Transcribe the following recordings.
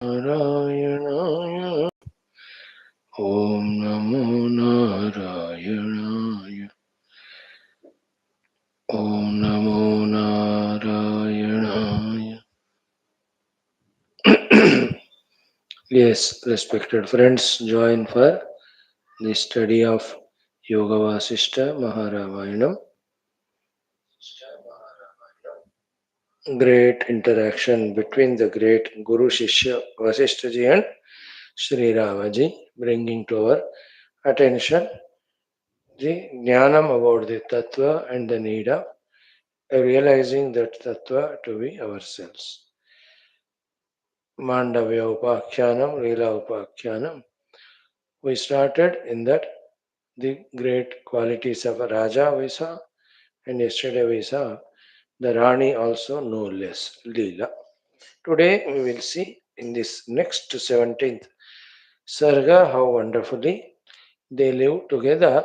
Narayanaaya. Om Namo Narayanaaya. Om Namo Narayanaaya. Yes, respected friends, join for the study of Yoga Vaashishtha Maharamayana. Great interaction between the great Guru Shishya Vasishtha ji and Sri Ramaji, bringing to our attention the jnanam about the tattva and the need of realizing that tattva to be ourselves. Mandavya Upakhyanam, Leela Upakhyanam. We started in that the great qualities of a Raja we saw, and yesterday we saw the Rani also no less, Leela. Today we will see in this next 17th Sarga how wonderfully they live together.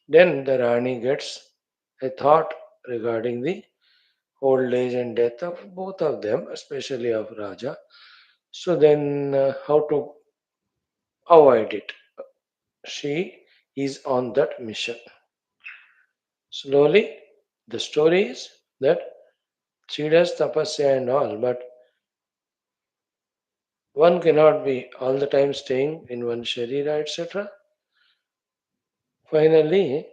Then the Rani gets a thought regarding the old age and death of both of them, especially of Raja. So then, how to avoid it? She is on that mission. Slowly, the story is that she does tapasya and all, but one cannot be all the time staying in one sharira, etc. Finally,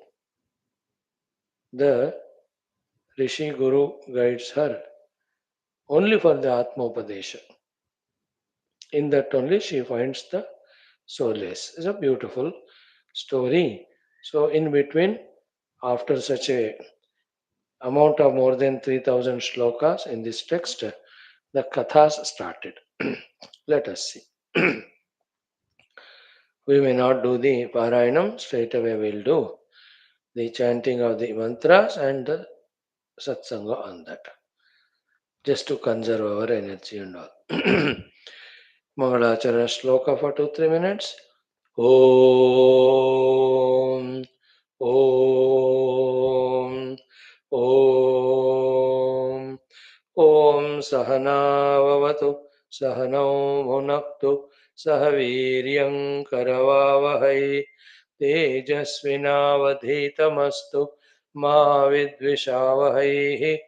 the Rishi Guru guides her only for the Atmopadesha. In that only she finds the solace. It's a beautiful story. So in between, after such a amount of more than 3000 shlokas in this text, the kathas started. Let us see. We may not do the Parayanam, straight away we'll do the chanting of the mantras and the satsanga on that, just to conserve our energy and all. Mangalacharana shloka for 2-3 minutes. Om, Om, Om, Om Sahanavavatu, Sahanau Bhunaktu, Sahaviryam Karavavahai, Tejasvinavadhitamastu, Ma Vidvishavahai.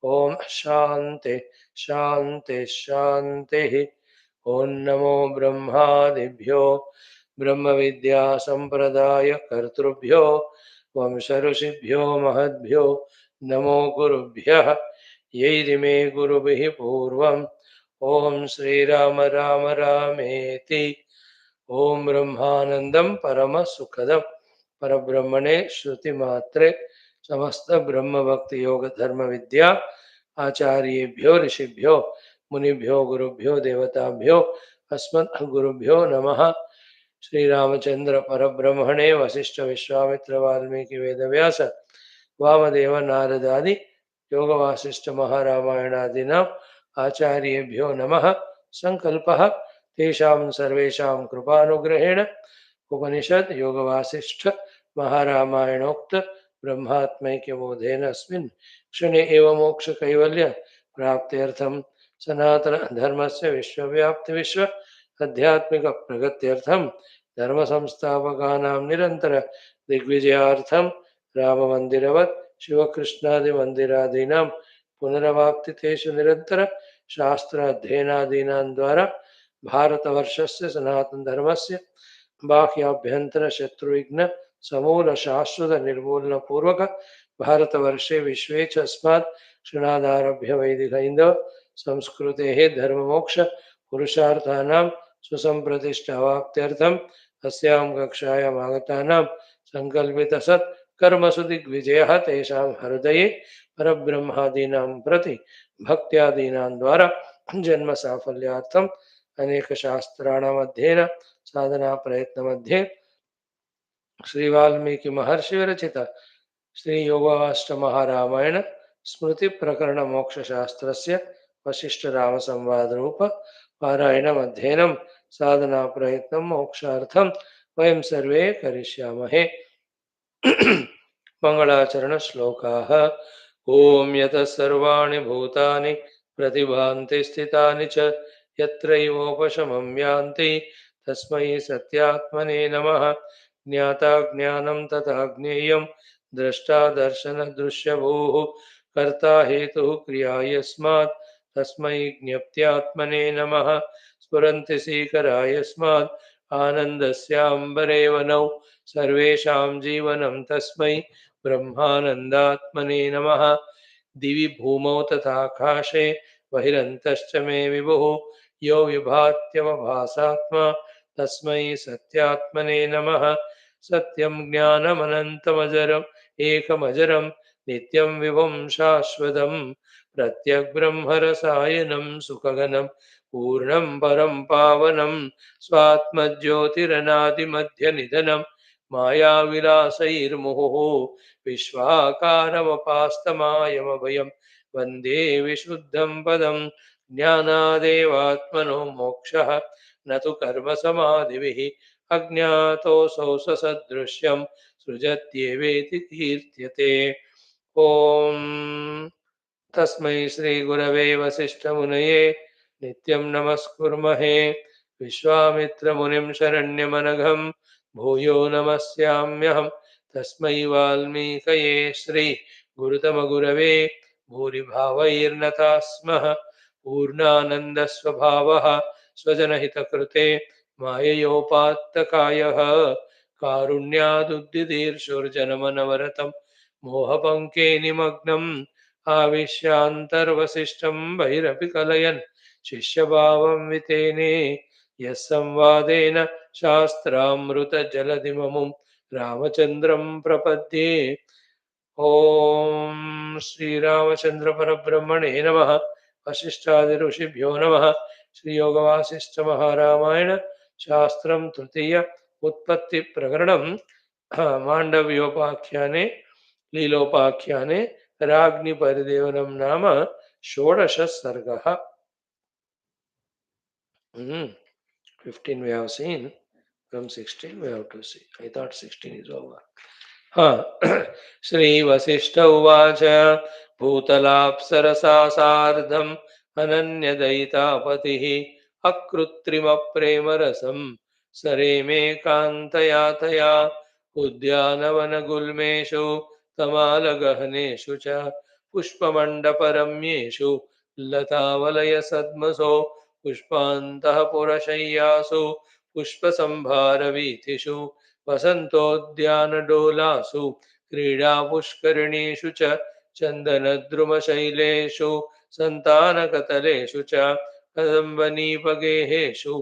Om Shanti, Shanti, Shanti. Om Namo Brahmadibhyo, Brahma Vidya Sampradaya Kartrubhyo, Vamsharusibhyo Mahadbhyo, Namo Gurubhyah, Yeidime Gurubhi Purvam, Om Sri Rama Rama Rameti, Om Brahmanandam Parama Sukhadam, Parabrahmane Shruti Matre, Samasta Brahma Bhakti Yoga Dharma Vidya, Acharyebhyo Rishibhyo, Munibhyo Gurubhyo Devatabhyo, Asmat Gurubhyo Namaha, Sri Ramachandra Parabrahmane Vasishtha Vishwamitra Valmiki Veda Vyasa, Vamadeva Naradadi, Yoga Vasishtha Maharamayana Acharyebhyo Namaha, Sankalpaha, Tesham Sarvesham Kripanugraheణ Upanishad Yoga Vasishtha Maharamayanokt Brahmatmaikyabodhena अस्मिन् क्षणे एव मोक्ष कैवल्य प्राप्त्यर्थम सनातन धर्मस्य विश्वव्याप्ति विश्व आध्यात्मिक प्रगत्यर्थम धर्म संस्थापकानां निरंतर दिग्विजयार्थम राम मंदिरवत् शिवकृष्णादि मंदिरादीनां पुनरवाप्तितेषु निरंतर शास्त्र अध्ययनादीनां द्वारा भारतवर्षस्य सनातन धर्मस्य बाह्याभ्यंतर शत्रुविघ्न समूल शाश्वत निर्मूलन पूर्वक भारतवर्षे विश्वे च अस्मात् क्षणादारभ्य वैदिक हिंदव संस्कृतेः धर्ममोक्ष पुरुषार्थानां सुसंप्रतिष्ठावाप्त्यर्थम् अस्यां कक्षायाम् आगतानां संकल्पितसत् कर्मसु दिग्विजयः तेषां हृदये परब्रह्मादीनां प्रति भक्त्यादीनां द्वारा जन्म साफल्यार्थम् अनेक शास्त्राणाम् अध्ययन साधना प्रयत्न मध्ये श्री वाल्मीकि महर्षि विरचित श्री योगवासिष्ठ महारामायण स्मृति प्रकरण मोक्ष शास्त्रस्य वशिष्ठ राम संवाद रूप पारायणम अध्ययनम साधना प्रयत्न मोक्षार्थम वयं सर्वे करिष्यामहे। मंगलाचरण श्लोकाः। ओम यतः सर्वाणि भूतानि प्रतिभान्ति स्थितानि च यत्रैवोपशमं यान्ति तस्मै सत्यात्मने नमः। ज्ञाता ज्ञानं तथा ज्ञेयं द्रष्टा दर्शनदृश्यभूः कर्ता हेतुः क्रिया यस्मात् तस्मै ज्ञप्त्यात्मने नमः। स्फुरन्ति सीकरा यस्मात् आनन्दस्याम्बरे वनौ सर्वेषां जीवनं तस्मै ब्रह्मानन्दात्मने नमः। दिवि भूमौ तथाकाशे बहिरन्तश्च मे विभुः यो विभात्यवभासात्मा तस्मै सत्यात्मने नमः। सत्यं ज्ञानमनन्तमजरम् एकमजरं नित्यं विभुं शाश्वतं प्रत्यग्ब्रह्मरसायनं सुखगनं पूर्णं परं पावनं स्वात्मज्योतिरनादिमध्यनिधनं मायाविलासैर्मुहुः विश्वाकारमपास्तमायमभयं वन्दे विशुद्धं पदं। ज्ञानादेवात्मनो मोक्षः न तु कर्मसमाधिभिः अज्ञातोऽसौ ससदृश्यं सृजत्येवेति कीर्त्यते। ॐ तस्मै श्रीगुरवे वसिष्ठमुनये नित्यं नमस्कुर्महे। विश्वामित्रमुनिं शरण्यमनघं भूयो नमस्याम्यहं। तस्मै वाल्मीकये श्री गुरुतमगुरवे भूरिभावैर्नता स्मः। पूर्णानन्दस्वभावः स्वजनहितकृते माययोपात्तकायः कारुण्यादुद्दिदीर्षुर्जनमनवरतं मोहपङ्के निमग्नम् आविश्यान्तर्वसिष्ठं बहिरपि कलयन् शिष्यभावं वितेने यः संवादेन शास्त्रामृतजलधिममुं रामचन्द्रं प्रपद्ये। ॐ श्रीरामचन्द्र परब्रह्मणे नमः। वसिष्ठादि ऋषिभ्यो नमः। श्रीयोगवासिष्ठमहारामायण शास्त्रं तृतीय उत्पत्ति प्रकरणं माण्डव्योपाख्याने लीलोपाख्याने राज्ञि परिदेवनं नाम षोडश सर्गः। 15 we have seen, from 16 we have to see. I thought 16 is over. श्रीवसिष्ठ उवाच भूतलाप्सरसा सार्धम् अनन्यदयितापतिः अकृत्रिमप्रेमरसं सरेमे कान्तया तया उद्यानवनगुल्मेषु तमालगहनेषु च पुष्पमण्डपरम्येषु लतावलयसद्मसो पुष्पान्तः पुरशय्यासु पुष्पसम्भारवीथिषु वसन्तोद्यानडोलासु क्रीडापुष्करिणीषु च चन्दनद्रुमशैलेषु सन्तानकतलेषु च कदम्बनीपगेहेषु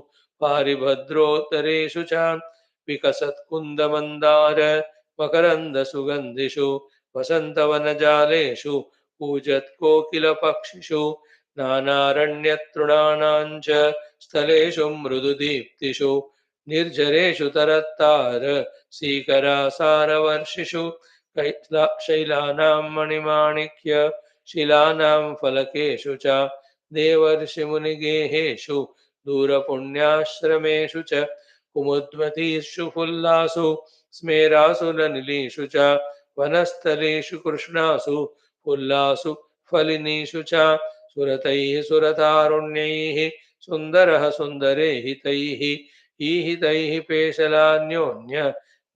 पारिभद्रोत्तरेषु च विकसत्कुन्दमन्दार मकरन्दसुगन्धिषु वसन्तवनजालेषु कूजत्कोकिलपक्षिषु नानारण्यतृणानां च स्थलेषु मृदुदीप्तिषु निर्झरेषु तरत्तार सीकरासारवर्षिषु शैलानां मणिमाणिक्य शिलानां फलकेषु च देवर्षिमुनिगेहेषु दूरपुण्याश्रमेषु च कुमुद्मतीषु फुल्लासु स्मेरासु लनिलीषु च वनस्थलेषु कृष्णासु फुल्लासु फलिनीषु च सुरतैः सुरतारुण्यैः सुन्दरः सुन्दरेहितैः ईहितैः पेशलान्योन्य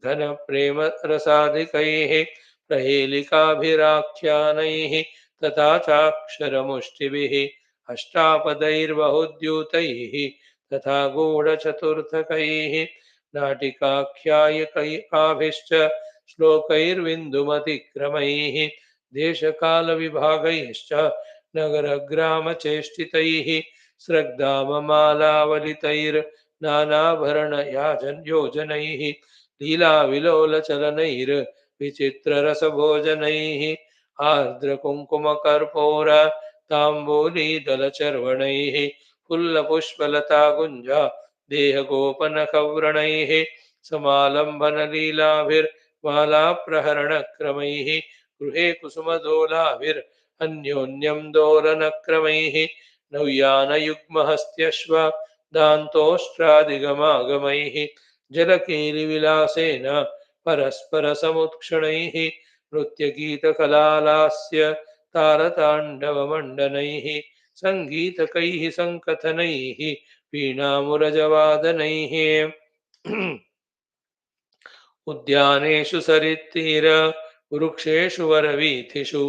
घनप्रेमरसाधिकैः प्रहेलिकाभिराख्यानैः तथा चाक्षरमुष्टिभिः अष्टापदैर्बहुद्यूतैः तथा गूढचतुर्थकैः नाटिकाख्यायिकाभिश्च श्लोकैर्विन्दुमतिक्रमैः देशकालविभागैश्च नगरग्रामचेष्टितैः स्रग्धाममालावलितैर्नानाभरणयोजनैः लीलाविलोलचलनैर्विचित्ररसभोजनैः आर्द्रकुङ्कुमकर्पूर ताम्बूलीदलचर्वणैः फुल्लपुष्पलताकुञ्जा देहगोपनखव्रणैः समालम्बनलीलाभिर्मालाप्रहरणक्रमैः गृहे कुसुमदोलाभिरन्योन्यं दोलनक्रमैः नौयानयुग्महस्त्यश्व दान्तोष्ट्रादिगमागमैः जलकेलिविलासेन परस्परसमुत्क्षणैः नृत्यगीतकलालास्य तारताण्डवमण्डनैः संगीतकैः संकथनैः वीणामुरजवादनैः उद्यानेषु सरित्तीर वृक्षेषु वरवीथिषु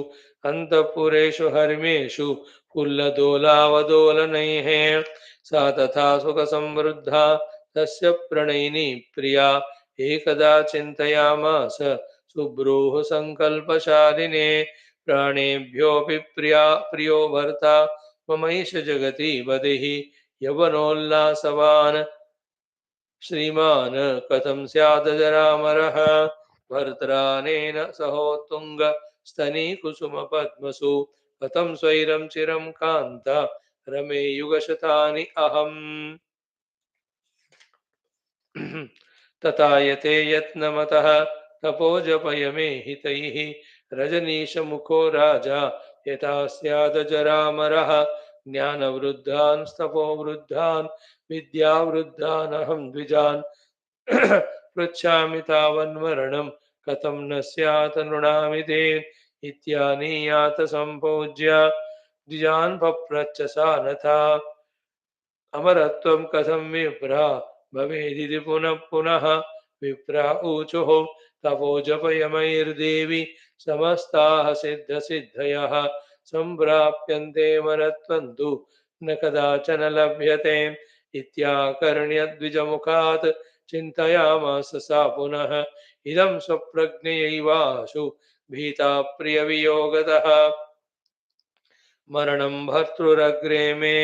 अन्तःपुरेषु हर्मेषु फुल्लदोलावदोलनैः सा तथा सुखसमृद्धा तस्य प्रणयिनी प्रिया एकदा चिन्तयामास सुब्रूः सङ्कल्पशालिने प्राणेभ्योऽपि प्रियो भर्ता ममैष जगति बधिः यवनोल्लासवान् श्रीमान् कथं स्यादजरामरः भर्त्रानेन सहोत्तुङ्ग स्तनीकुसुमपद्मसु कथं स्वैरं चिरं कान्त रमे युगशतानि अहम् तथा यते यत्नमतः तपोजपयमे हितैः रजनीशमुखो राजा यथा स्यादजरामरः ज्ञानवृद्धान् तपोवृद्धान् विद्यावृद्धान् अहं द्विजान् पृच्छामि तावन्मरणं कथं न स्यात् नृणामि ते इत्यानीयात सम्पूज्य द्विजान् पप्रच्छ सा नथा अमरत्वं कथं विप्रा भवेदिति पुनः पुनः विप्रा ऊचुः तपोजपयमैर्देवि समस्ताः सिद्धसिद्धयः सम्प्राप्यन्ते मरत्वं तु न कदाचन लभ्यते इत्याकर्ण्य द्विजमुखात् चिन्तयामास सा पुनः इदं स्वप्रज्ञयैवाशु भीता प्रियवियोगतः मरणं भर्तृरग्रे मे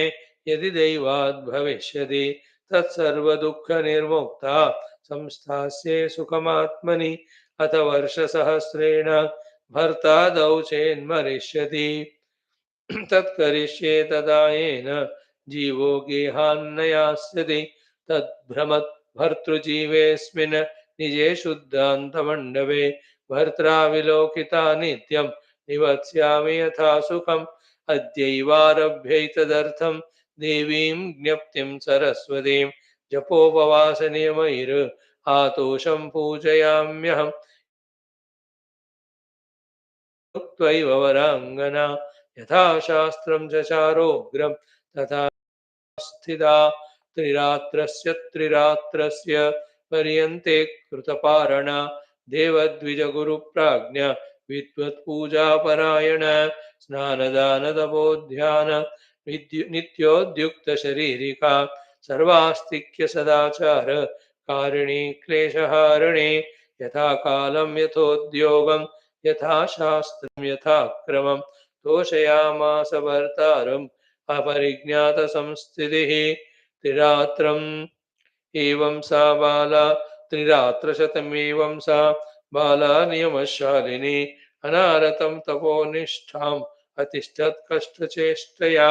यदि दैवात् भविष्यति तत्सर्वदुःखनिर्मुक्ता संस्थास्ये सुखमात्मनि अथ वर्षसहस्रेण भर्तादौ चेन्मरिष्यति तत्करिष्ये तदा येन जीवो गेहान्नयास्यति तद्भ्रमत् भर्तृजीवेऽस्मिन् निजे शुद्धान्तमण्डवे भर्त्रा विलोकिता नित्यं निवत्स्यामि यथा सुखम् अद्यैवारभ्यैतदर्थं देवीं ज्ञप्तिं सरस्वतीं जपोपवासनियमैर् आतोषं पूजयाम्यहम् उक्त्वैव वराङ्गना यथा शास्त्रं चचारोग्रं तथा स्थिता त्रिरात्रस्य पर्यन्ते कृतपारणा देवद्विजगुरुप्राज्ञ विद्वत्पूजापरायण स्नानदानतपोध्यान नित्योद्युक्तशरीरिका सर्वास्तिक्य सदाचार कारिणी क्लेशहारिणी यथा कालं यथोद्योगं यथा शास्त्रं यथा क्रमं तोषयामास भर्तारम् अपरिज्ञातसंस्थितिः त्रिरात्रम् एवं सा बाला त्रिरात्रशतमेवं सा बाला नियमशालिनी अनारतं तपोनिष्ठाम् अतिष्ठत्कष्टचेष्टया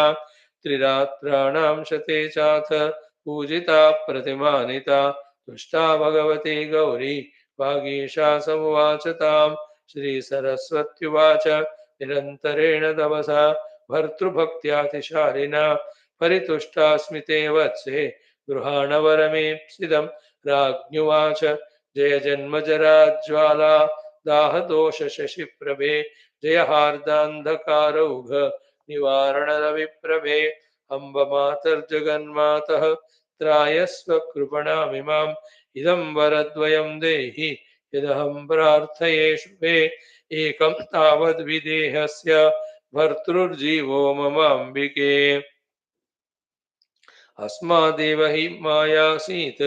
त्रिरात्राणां शते चाथ पूजिता प्रतिमानिता तुष्टा भगवती गौरी वागीशा समुवाच तां श्रीसरस्वत्युवाच निरन्तरेण तपसा भर्तृभक्त्यातिशालिना परितुष्टास्मि ते वत्से गृहाण वरमेप्सितं राज्ञुवाच जय जन्मजराज्वाला दाहदोषशशिप्रभे जय हार्दान्धकारौघ निवारणरविप्रभे अम्ब मातर्जगन्मातः त्रायस्व कृपणामिमाम् इदं वरद्वयं देहि यदहं प्रार्थये शुभे एकं तावद्विदेहस्य भर्तृर्जीवो ममाम्बिके अस्मादेव हि मायासीत्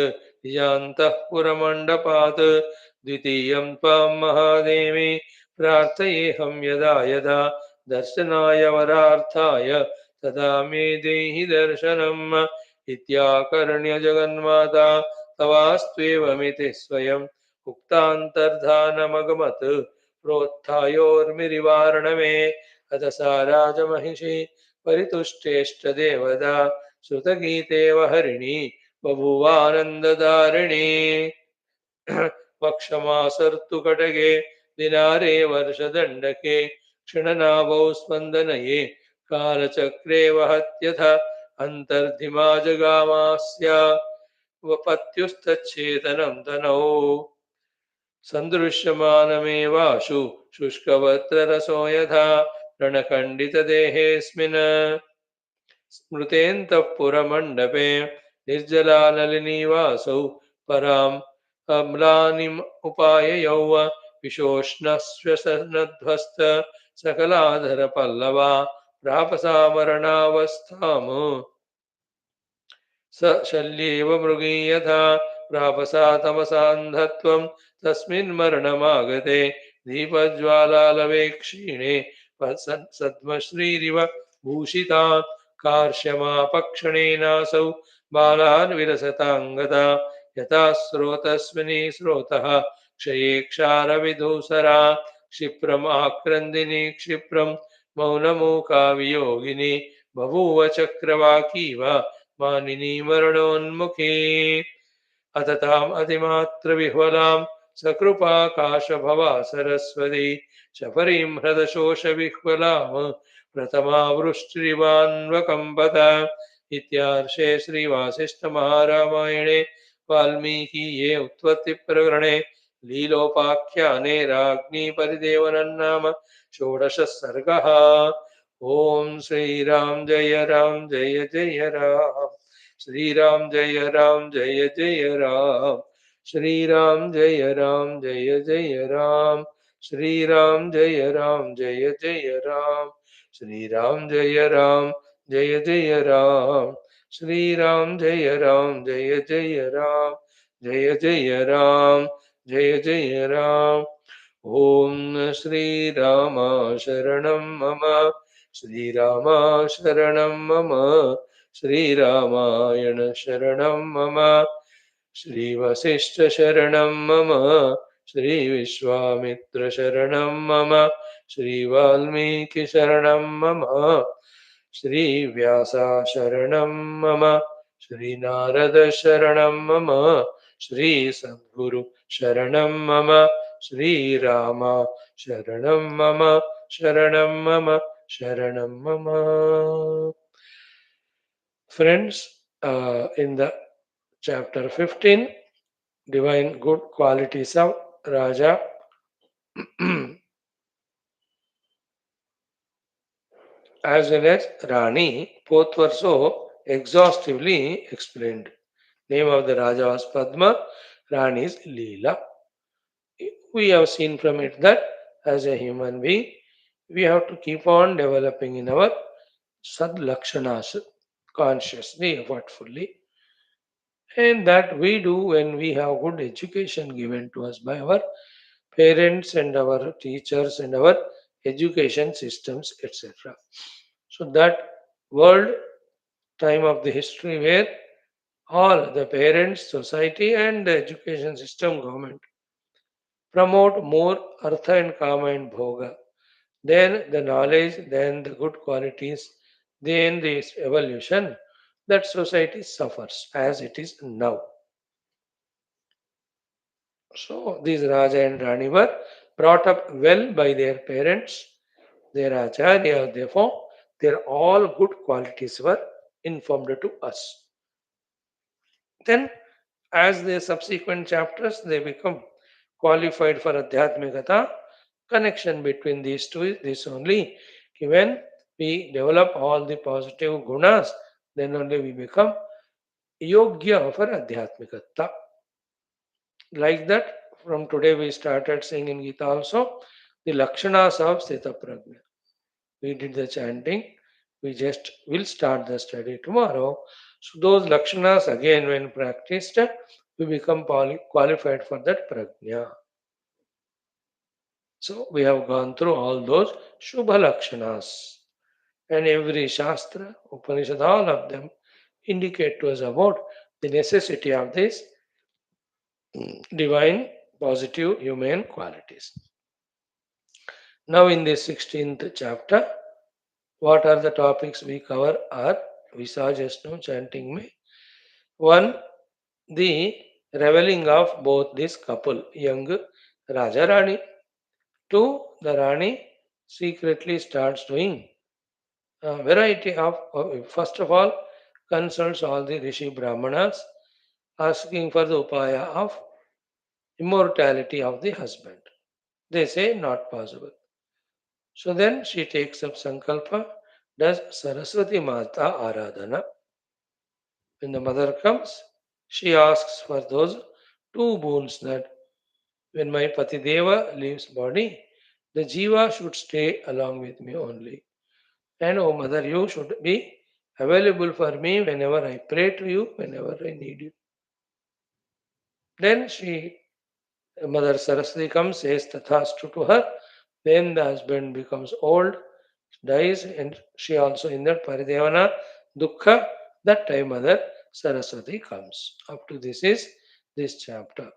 निजान्तःपुरमण्डपात् द्वितीयं त्वां महादेवी प्रार्थयेऽहं यदा यदा दर्शनाय वरार्थाय तदा मे देहि दर्शनम् इत्याकर्ण्य जगन्माता तवास्त्वेवमिति स्वयम् उक्तान्तर्धानमगमत् प्रोत्थायोर्मिरिवारणमे अथ सा राजमहिषी परितुष्टेष्टदेवता श्रुतगीतेव हरिणी बभूवानन्ददारिणी वक्षमासर्तु कटके दिनारे वर्षदण्डके क्षणनाभौ स्पन्दनये कालचक्रे वहत्यथ अन्तर्धिमा जगामास्य वपत्युस्तच्छेदनं तनौ सन्दृश्यमानमेवाशु शुष्कवस्त्ररसो यथा रणखण्डितदेहेऽस्मिन् स्मृतेऽन्तः पुरमण्डपे निर्जलानलिनीवासौ पराम् अम्लानिम् उपाययौ विशोष्णस्वसनध्वस्त सकलाधरपल्लवा प्रापसामरणावस्थाम् स शल्येव मृगीयथा प्रापसा तमसान्धत्वं तस्मिन्मरणमागते दीपज्वालालवे क्षीणे सद्मश्रीरिव भूषिता कार्श्यमापक्षणेनासौ बालान् विलसताङ्गता यथा स्रोतस्विनी स्रोतः क्षये क्षारविदूसरा क्षिप्रमाक्रन्दिनी क्षिप्रं मौनमूका वियोगिनी बभूव चक्रवाकीव मानिनी मरणोन्मुखी अतताम् अतिमात्रविह्वलां सकृपाकाशभवा सरस्वती शबरीं हृदशोषविह्वलां प्रथमावृष्टिरिवान्वकम्पत इत्यार्षे श्रीवासिष्ठमहारामायणे वाल्मीकीये उत्पत्तिप्रकरणे लीलोपाख्याने राज्ञी परिदेवनं नाम षोडशः सर्गः। ओम श्री राम जय जय राम, श्री राम जय जय राम, श्री राम जय जय राम, श्री राम जय जय राम, श्री राम जय जय राम, श्री राम जय जय राम, जय राम जय राम। ओम श्री राम शरणं मम, श्रीराम शरणं मम, श्रीरामायण शरणं मम, श्रीवसिष्ठ शरणं मम, श्रीविश्वामित्र शरणं मम, श्रीवाल्मीकि शरणं मम, श्रीव्यास शरणं मम, श्रीनारद शरणं मम, श्रीसद्गुरु शरणं मम, श्रीराम शरणं मम, शरणं मम, Sharanam Mama. Friends, in the chapter 15, divine good qualities of Raja, as well as Rani, both were so exhaustively explained. Name of the Raja was Padma, Rani is Leela. We have seen from it that as a human being, we have to keep on developing in our Sad Lakshanas consciously, effortfully, and that we do when we have good education given to us by our parents and our teachers and our education systems, etc. So that world time of the history where all the parents, society, and the education system, government promote more artha and kama and bhoga, then the knowledge, then the good qualities, then this evolution, that society suffers as it is now. So these Raja and Rani were brought up well by their parents, their Acharya, therefore their all good qualities were informed to us. Then as the subsequent chapters they become qualified for Adhyatmikata, connection between these two is this only. When we develop all the positive gunas, then only we become yogya for Adhyatmikata. Like that, from today we started saying in Gita also the Lakshanas of Sthita Prajna. We did the chanting. We just will start the study tomorrow. So those Lakshanas again when practiced, we become qualified for that Prajna. So we have gone through all those Shubha Lakshanas. And every Shastra, Upanishad, all of them indicate to us about the necessity of these divine positive human qualities. Now, in this 16th chapter, what are the topics we cover are Visajasnu chanting me. One, the reveling of both this couple, young Raja Rani. Two, the Rani secretly starts doing a variety of, first of all, consults all the Rishi Brahmanas asking for the upaya of immortality of the husband. They say not possible. So then she takes up Sankalpa does Saraswati Mata Aradhana. When the mother comes, she asks for those two boons, that when my Patideva leaves body, the Jiva should stay along with me only. And oh mother, you should be available for me whenever I pray to you, whenever I need you. Then Mother Saraswati comes, says Tathastu to her. Then the husband becomes old, dies, and she also in that Paridevana Dukkha. That time Mother Saraswati comes. Up to this is this chapter.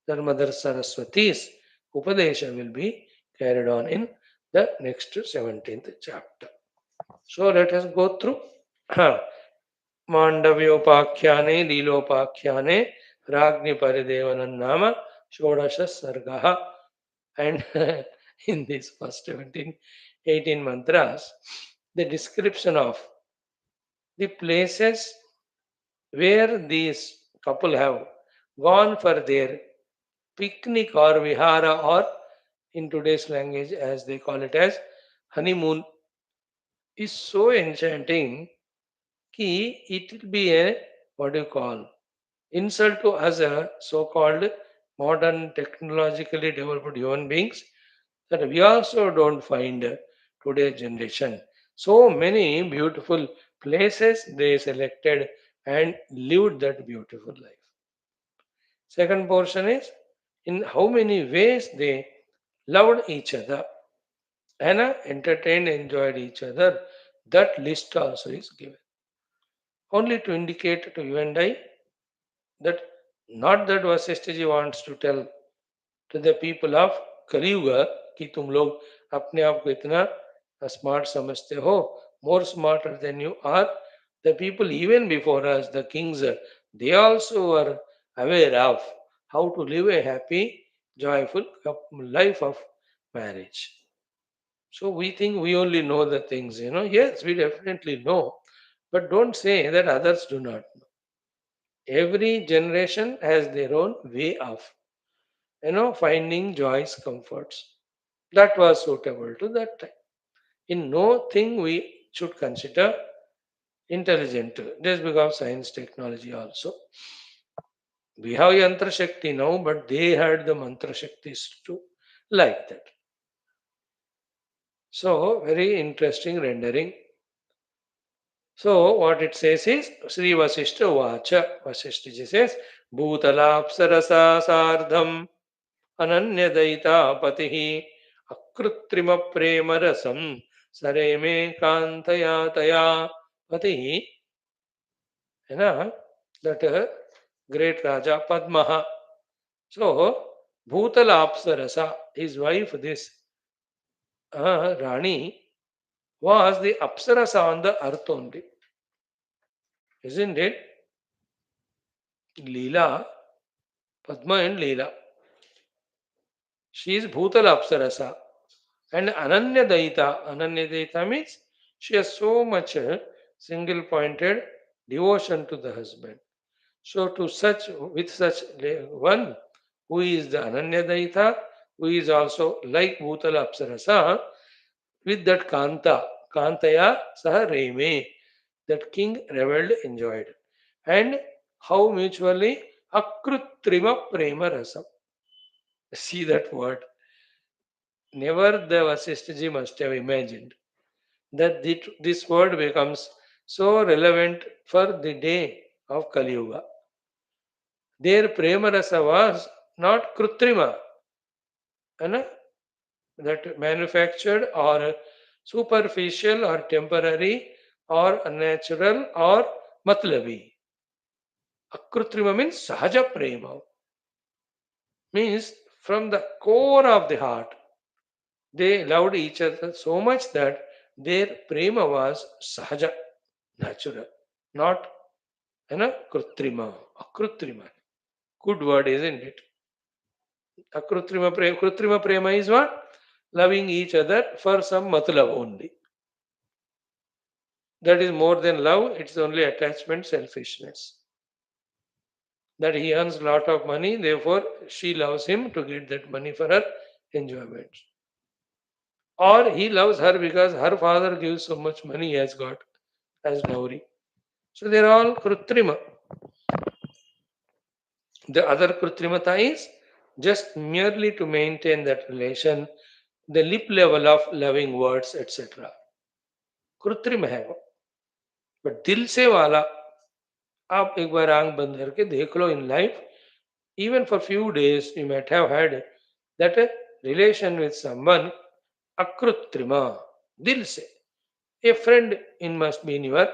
That Mother Saraswati's Upadesha will be carried on in the next 17th chapter. So let us go through. मांडव्योपाख्याने लीलोपाख्याने राज्ञि परिदेवनं नाम षोडश सर्गः. And in these first 17, 18 mantras, the description of the places where these couple have gone for their picnic or vihara, or in today's language as they call it as honeymoon, is so enchanting कि it will be a, what do you call, insult to us, so-called modern technologically developed human beings, that we also don't find today's generation so many beautiful places they selected and lived that beautiful life. Second portion is in how many ways they loved each other and entertained, enjoyed each other. That list also is given. Only to indicate to you and I that not that Vasishtha wants to tell to the people of Kalyuga कि तुम लोग अपने आप को इतना smart समझते हो, more smarter than you are. The people even before us, the kings, they also were aware of how to live a happy, joyful life of marriage. So we think we only know the things, Yes, we definitely know, but don't say that others do not know. Every generation has their own way of, finding joys, comforts that was suitable to that time. In no thing we should consider intelligent just because science, technology also. We have yantra shakti now, but they had the mantra shaktis too, like that. So very interesting rendering. So what it says is Sri Vasishtha Vacha. Vasishtha ji says Bhutalapsarasa Sardham Ananyadaita Patihi Akrutrima Prema Rasam Sareme Kantaya Taya Patihi. That great Raja Padmaha. So Bhutala Apsarasa, his wife, this Rani, was the Apsarasa on the earth only. Isn't it? Leela, Padma and Leela. She is Bhutala Apsarasa. And Ananya Daita. Ananya Daita means she has so much single pointed devotion to the husband. So to such, with such one who is the Ananya Daita, who is also like Bhutala Apsarasa, with that Kantaya Saha Reme, that king reveled, enjoyed. And how mutually Akrutrima Prema Rasam. See that word. Never the Vasishtha must have imagined that this word becomes so relevant for the day of Kali Yuga. Their prema rasa was not krutrima, that manufactured or superficial or temporary or unnatural or matlabi. Akrutrima means sahaja prema, means from the core of the heart. They loved each other so much that their prema was sahaja, natural, not krutrima, akrutrima. Good word, isn't it? Krutrima prema is what? Loving each other for some matlab only. That is more than love, it's only attachment, selfishness. That he earns a lot of money, therefore she loves him to get that money for her enjoyment. or he loves her because her father gives so much money he has got as dowry. So they're all krutrima. The other krutrimata is just merely to maintain that relation, the lip level of loving words, etc. कृत्रिम है वो, but दिल से वाला आप एक बार आंख बंद करके देख लो in life, even for few days you might have had that relation with someone akrutrima, dil se, a friend in must be in your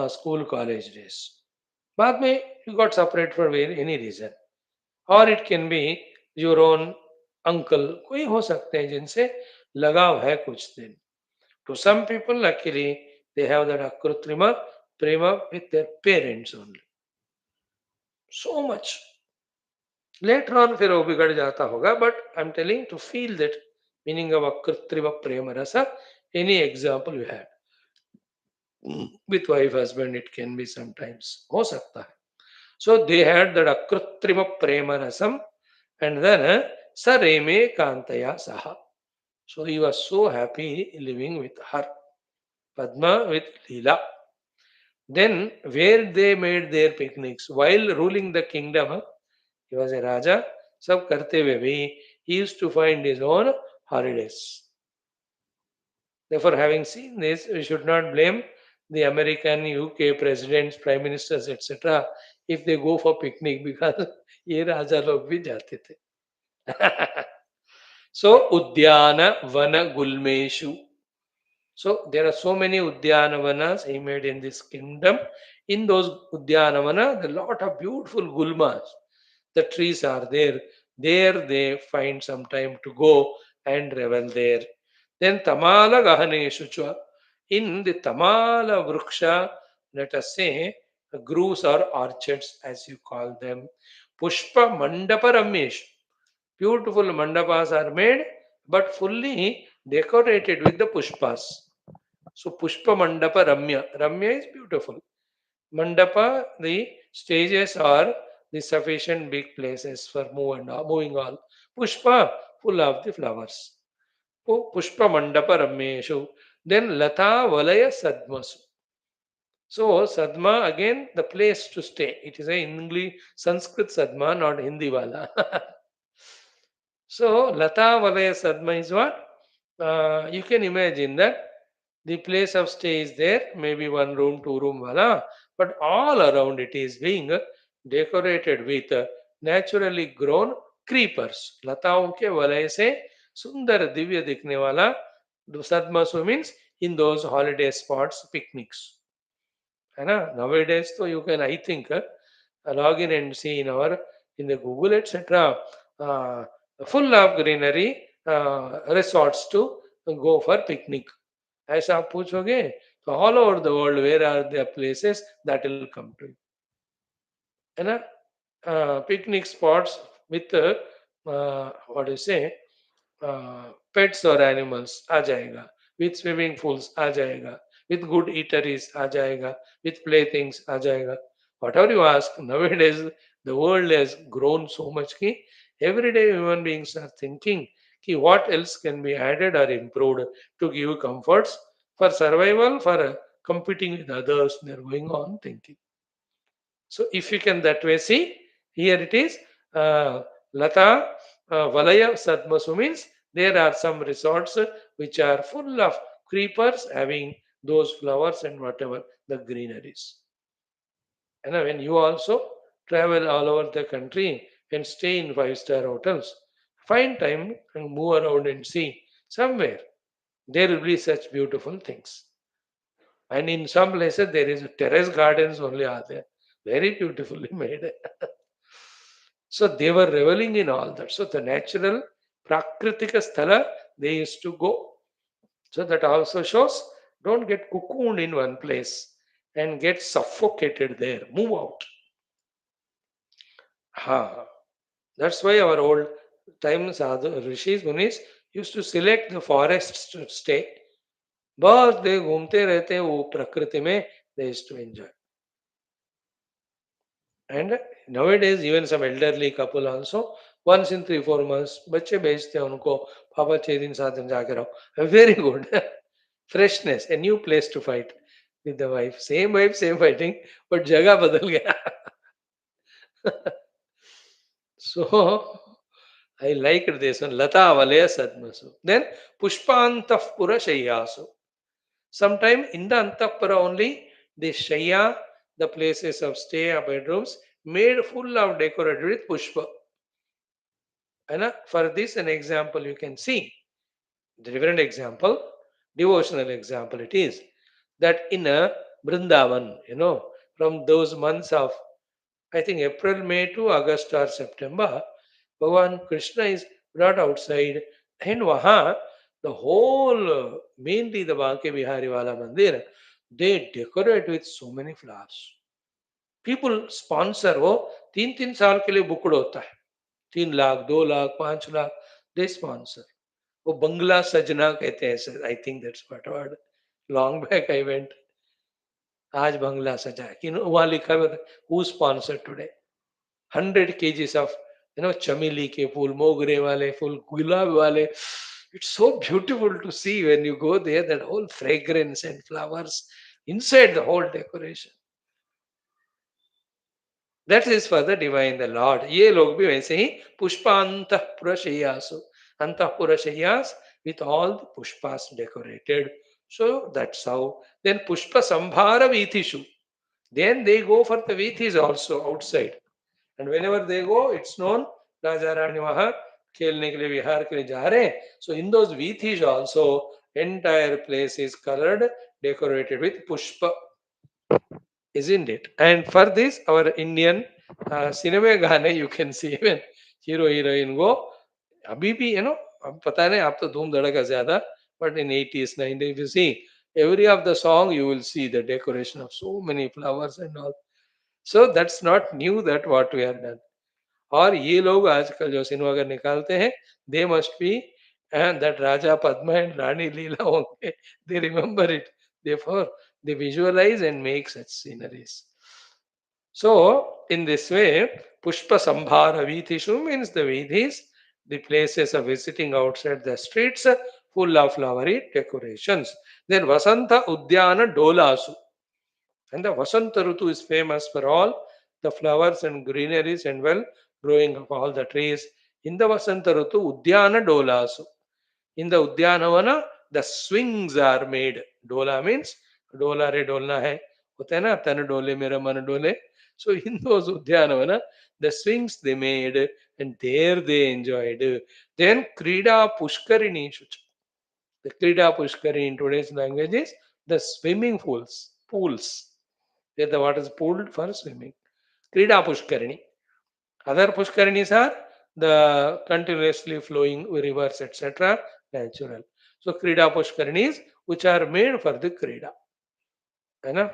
school college days, बाद में you got separate for any reason, or it can be your own uncle, कोई हो सकते हैं जिनसे लगाव है कुछ दिन. To some people, luckily, they have that akrutrima prema with their parents only. So much. Later on, फिर वो बिगड़ जाता होगा. But I'm telling to feel that meaning of akrutrima prema rasa. Any example you had with wife, husband, it can be sometimes. हो सकता है. So they had that akrutrima prema rasam, and then sareme kantaya saha. So he was so happy living with her. Padma with Leela. Then, where they made their picnics while ruling the kingdom, he was a Raja. सब करते हुए भी he used to find his own holidays. Therefore, having seen this, we should not blame the American, UK presidents, prime ministers, etc. if they go for picnic because ये राजा लोग भी जाते थे. So, Udyana Vana Gulmeshu. So there are so many Udyanavanas he made in this kingdom. In those Udyanavana, a lot of beautiful gulmas. The trees are there. There they find some time to go and revel there. Then Tamala Gahaneshu cha. In the Tamala Vruksha, let us say, groves or orchards as you call them. Pushpa Mandapa Ramesh. Beautiful mandapas are made, but fully decorated with the pushpas. So Pushpa Mandapa Ramya. Ramya is beautiful. Mandapa, the stages are the sufficient big places for moving all. Pushpa, full of the flowers. Pushpa Mandapa Ramyeshu. Then Lata Valaya Sadmasu. So Sadma again the place to stay. It is a English Sanskrit Sadma, not Hindi wala. So Lata Valaya Sadma is what? You can imagine that the place of stay is there, maybe one room, two room wala, but all around it is being decorated with naturally grown creepers. लताओं के वलय से सुंदर दिव्य दिखने वाला सदमसु means in those holiday spots, picnics. है ना? Nowadays, so you can, I think, log in and see in the Google, etc. Full of greenery resorts to go for picnic. ऐसा आप पूछोगे तो all over the world where are the places that will come to, है ना? Picnic spots with what you say pets और animals आ जाएगा, with swimming pools आ जाएगा, विथ गुड ईटरीज आ जाएगा, विथ प्ले थिंग्स आ जाएगा. Whatever you ask, nowadays the world has grown so much ki every day human beings are thinking ki what else can be added or improved to give comforts for survival, for competing with others. They're going on thinking. So if you can that way see, here it is Lata Valaya Sadmasu means there are some resorts which are full of creepers having those flowers and whatever the greeneries. And when you also travel all over the country and stay in five-star hotels, find time and move around and see somewhere there will be such beautiful things. And in some places there is terrace gardens only are there, very beautifully made. So they were reveling in all that. So the natural prakritika sthala they used to go. So that also shows don't get cocooned in one place and get suffocated there. Move out. Ha. That's why our old time sadhu rishis munis used to select the forests to stay. बस they घूमते रहते हैं वो प्रकृति में, they used to enjoy. And nowadays, even some elderly couple also, once in 3-4 months, बच्चे भेजते हैं उनको, पापा 6 दिन 7 दिन जाके रहो. Very good. Freshness, a new place to fight with the wife, same fighting, but जगह बदल गया. So I liked this one. Lata Valaya Sadmasu. Then Pushpantah Pura Shayyasu. Sometime in the Antapura only, the Shaya, the places of stay or bedrooms, made full of decorated with Pushpa. And for this, an example you can see. The different example, devotional example it is. That in a Brindavan, from those months of, I think, April, May to August or September, Bhagavan Krishna is brought outside, and Vaha, the whole, mainly the Banke Bihari Wala Mandir, they decorate with so many flowers. People sponsor वो 3-3 साल के लिए booked होता है. 3 lakh 2 lakh 5 lakh they sponsor. वो बंगला सजना कहते हैं sir. I think that's what word. Long back I went. आज बंगला सजा है कि वहां लिखा हुआ था who sponsored today. 100 kgs of चमेली के फूल, मोगरे वाले फूल, गुलाब वाले. It's so beautiful to see when you go there, that whole fragrance and flowers inside the whole decoration. That is for the divine, the Lord. ये लोग भी वैसे ही पुष्पांतःपुर शय्यासु. Antapura shayyas with all the pushpas decorated. So that's how. Then pushpa sambhara vithishu. Then they go for the vithis also outside. And whenever they go, it's known Raja Rani Maha खेलने के लिए विहार के लिए जा रहे हैं. So in those vithis also, entire place is colored, decorated with pushpa, isn't it? And for this, our Indian cinema गाने you can see even hero heroine go. अभी भी अब पता नहीं आप तो धूम धड़का ज्यादा, but in 80s 90s if you see every of the song you will see the decoration of so many flowers and all. So that's not new that what we have done. और ये लोग आजकल जो cinema अगर निकालते हैं, they must be and that Raja Padma and Rani Leela होंगे, they remember it, therefore they visualize and make such sceneries. So in this way, pushpa sambhara vithishu means the vidhis, the places of visiting outside the streets full of flowery decorations. Then vasanta udyana dolasu. And the Vasanta Rutu is famous for all the flowers and greeneries and well growing of all the trees. In the Vasanta Rutu, Udyana Dolasu. In the Udyanavana, the swings are made. Dola means dola re dolna hai. होता है ना तन डोले मेरा मन डोले. So in those Udyanavana, the swings they made and there they enjoyed. Then Krida Pushkarini Shucha. The Krida Pushkarini in today's language is the swimming pools. Where the water is pooled for swimming. Krida Pushkarini. Other Pushkarinis are the continuously flowing rivers, etc. Natural. So Krida Pushkarinis which are made for the Krida. You know?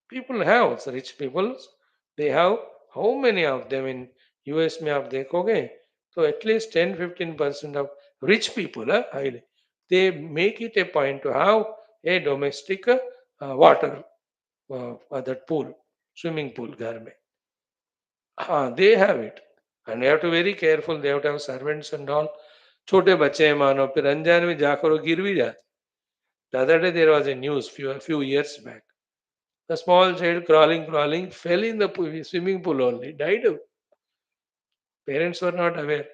People have, rich people, they have how many of them in US में आप देखोगे तो at least 10-15% of rich people highly they make it a point to have a domestic water that pool, swimming pool घर में. They have it. And you have to be very careful. They have to have servants and all. छोटे बच्चे हैं मानो फिर अनजान में जाकर वो गिर भी जाते. The other day there was a news few years back. A small child crawling fell in the swimming pool only, died. Parents were not aware.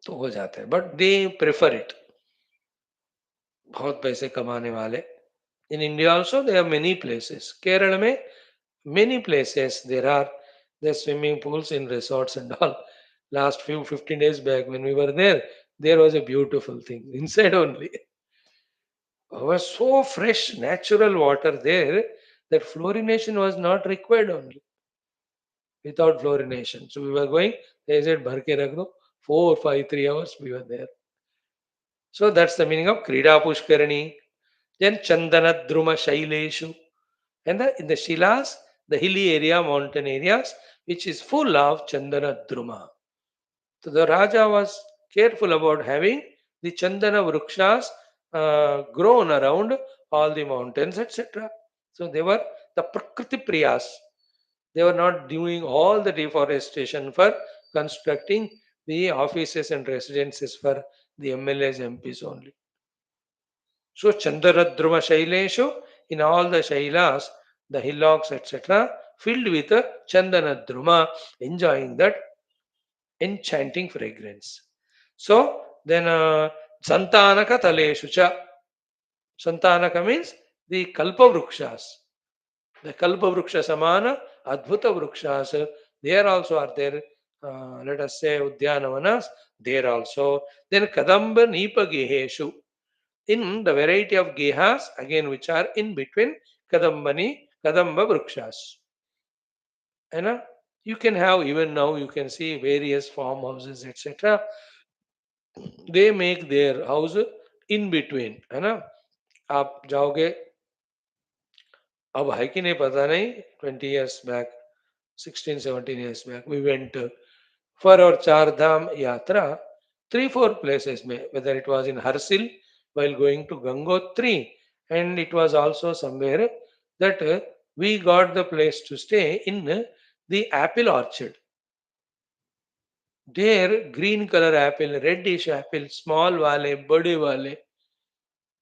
तो हो जाता है. But they prefer it. बहुत पैसे कमाने वाले. In India also there are many places. Kerala में many places there are the swimming pools in resorts and all. Last 15 days back when we were there was a beautiful thing inside only. It was so fresh, natural water there that fluorination was not required only. Without fluorination. So we were going, they said, Bhar ke rakh do. 4, 5, 3 hours we were there. So that's the meaning of Krida Pushkarani. Then Chandana Druma Shaileshu. And in the Shilas, the hilly area, mountain areas, which is full of Chandana Druma. So the Raja was careful about having the Chandana Vrukshas grown around all the mountains, etc. So they were the Prakriti Priyas. They were not doing all the deforestation for constructing the offices and residences for the MLAs, MPs only. So Chandaradhruma Shaileshu, in all the Shailas, the hillocks, etc., filled with a Chandanadhruma, enjoying that enchanting fragrance. So then Santanaka Taleshu cha. Santanaka means the Kalpa Vrukshas. The Kalpa Vruksha Samana, Adbhuta Vrukshas, there also are there, let us say Udyanavanas, there also. Then Kadamba Nipa Geheshu. In the variety of Gehas, again which are in between Kadamba Vrukshas. And you can have, even now you can see various farmhouses, etc. They make their house in between, है ना. आप जाओगे, अब है कि नहीं पता नहीं, 20 years back, 16-17 years back, we went for our Char Dham Yatra, 3-4 places, whether it was in Harsil while going to Gangotri, and it was also somewhere that we got the place to stay in the apple orchard. There, green color apple, reddish apple, small wale, bade wale.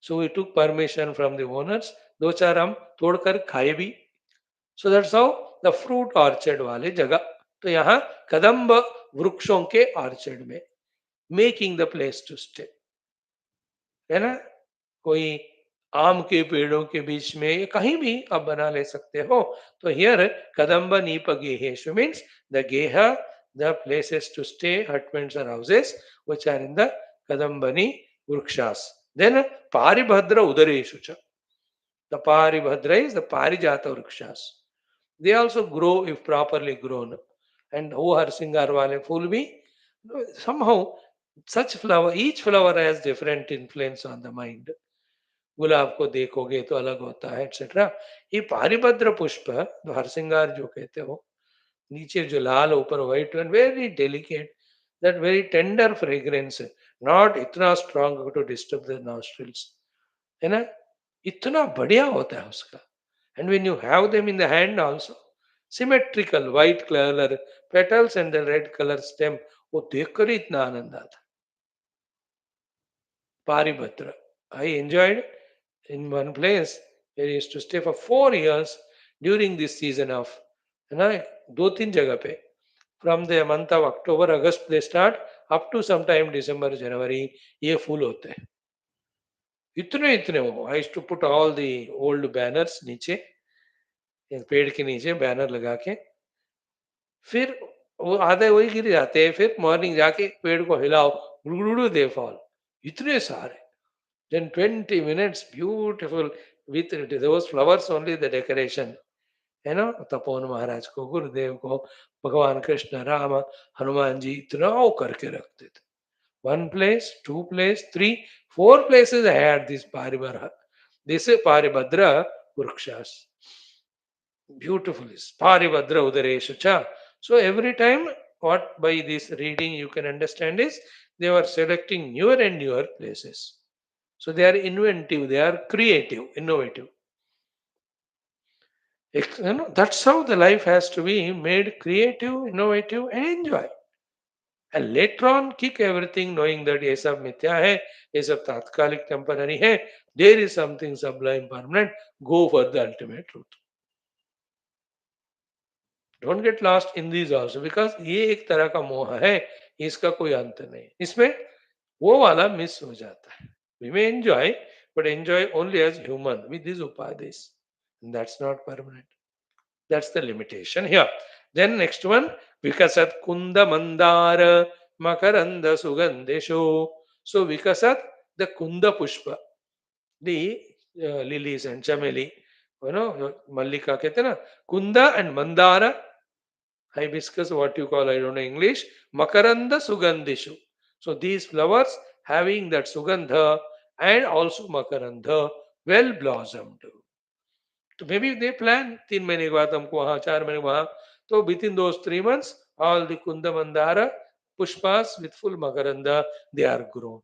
So we took permission from the owners. दो चार हम तोड़कर खाए भी. So that's how the fruit orchard वाले जगह. तो यहाँ कदम्ब वृक्षों के orchard में making the place to stay, है ना. कोई आम के पेड़ों के बीच में या कहीं भी आप बना ले सकते हो. तो हियर कदम्ब नीप गेहेशु मीन्स द गेहा, the places to stay, hutments or houses which are in the kadambani vrukshas. Then paribhadra udareshu cha. The paribhadra is the parijata vrukshas. They also grow if properly grown. And ho har singar wale phool bhi, somehow such flower, each flower has different influence on the mind. गुलाब को देखोगे तो अलग होता है, etcetera. ये पारिभद्र पुष्प, तो हरसिंगार जो कहते हो, नीचे जो लाल ऊपर white, and very delicate, that very tender fragrance, not इतना strong to disturb the nostrils, है ना. इतना बढ़िया होता है उसका. And when you have them in the hand also, symmetrical white colour petals and the red colour stem, वो देखकर ही इतना आनंद आता. पारिभद्र, I enjoyed in one place where I used to stay for 4 years during this season of, है ना, दो तीन जगह पे. From the month of October, August they start up to sometime December, January, ये फूल होते हैं. इतने इतने हो. I used to put all the old banners नीचे, एक पेड़ के नीचे बैनर लगा के, फिर वो आधे वही गिर जाते हैं. फिर मॉर्निंग जाके पेड़ को हिलाओ, गुड़गुड़ू दे फॉल, इतने सारे. Then 20 minutes, beautiful, with those flowers only, the decoration. है ना, तपोवन महाराज को, गुरुदेव को, भगवान कृष्ण, राम, हनुमान जी, इतना वो करके रखते थे. 1 place, 2 place, 3, 4 places I had this paribhadra. This is paribhadra vrukshas. Beautiful is paribhadra udareshu cha. So every time, what by this reading you can understand is, they were selecting newer and newer places. So they are inventive, they are creative, innovative. That's how the life has to be made creative, innovative, and enjoy. And later on, kick everything, knowing that ये सब मिथ्या है, ये सब तात्कालिक temporary है. There is something sublime, permanent. Go for the ultimate truth. Don't get lost in these also, because ये एक तरह का मोह है, इसका कोई अंत नहीं. इसमें वो वाला मिस हो जाता है. We may enjoy, but enjoy only as human with these upadhis. And that's not permanent. That's the limitation here. Then next one, Vikasat Kunda Mandara Makaranda Sugandesho. So Vikasat, the Kunda Pushpa, the lilies and chameli, Mallika कहते हैं ना, Kunda and Mandara, hibiscus, what you call, I don't know English, Makaranda Sugandeshu. So these flowers having that Sugandha and also Makarandha, well blossomed. तो may be they plan 3 महीने के बाद हमको वहां, 4 महीने वहां. तो within those 3 months, all the कुंद मंदारा पुष्पास विथ फुल मकरंदा, they are grown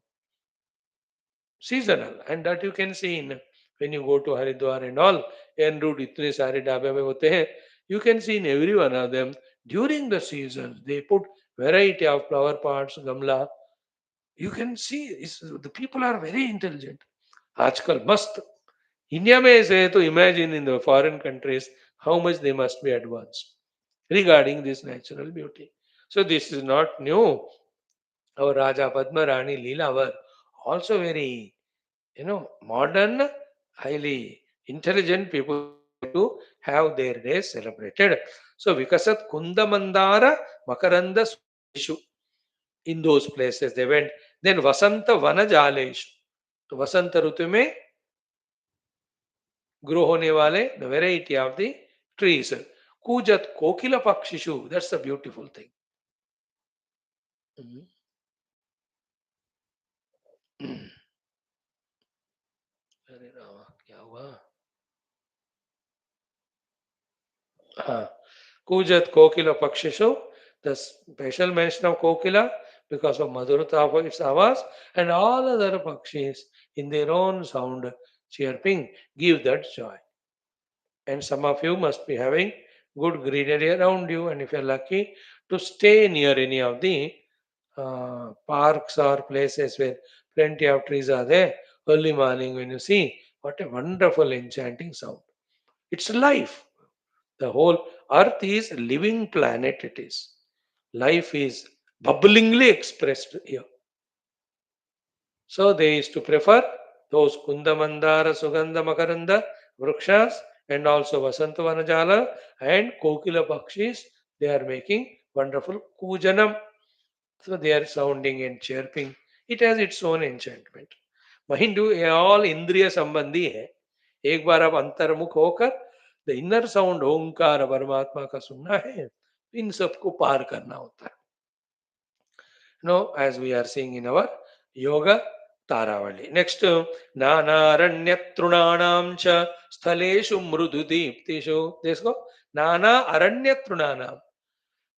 seasonal. And that you can see in when you go to Haridwar and all. En route इतने सारे ढाबे में होते हैं, You can see in every one of them during the seasons they put variety of flower pots, gamla. You can see the people are very intelligent. आजकल मस्त India में ऐसे तो imagine in the foreign countries how much they must be advanced regarding this natural beauty. So this is not new. Our Raja Padma Rani Leela were also very, modern, highly intelligent people who like to have their days celebrated. So Vikasat Kunda Mandara Makaranda Sudeshu. In those places they went. Then Vasanta Vana Jaleshu. तो वसंत ऋतु में grow होने वाले the variety of the trees कूजत कोकिल पक्षिशु that's a beautiful thing अरे रामा क्या हुआ हाँ कूजत कोकिल पक्षिशु द स्पेशल मेंशन ऑफ कोकिला because of madhurata of its avas and all other pakshis in their own sound chirping give that joy. And some of you must be having good greenery around you, and if you're lucky to stay near any of the parks or places where plenty of trees are there, early morning when you see what a wonderful enchanting sound. It's life. The whole earth is a living planet. It is. Life is bubblingly expressed here. So they used to prefer those Kundamandara, Sugandha Makaranda, Vrukshas, and also Vasantavanajala and Kokila Pakshis. They are making wonderful Kujanam. So they are sounding and chirping. It has its own enchantment. महिंदू ये all इंद्रिय संबंधी है. एक बार आप अंतर्मुख होकर the inner sound ओंकार परमात्मा का सुनना है, इन सबको पार करना होता है. Now, as we are seeing in our yoga Taravali. Next, Nanaranyatrunaanam cha sthaleshu mrududiptishu. Let's go. Nana Aranyatrunaanam.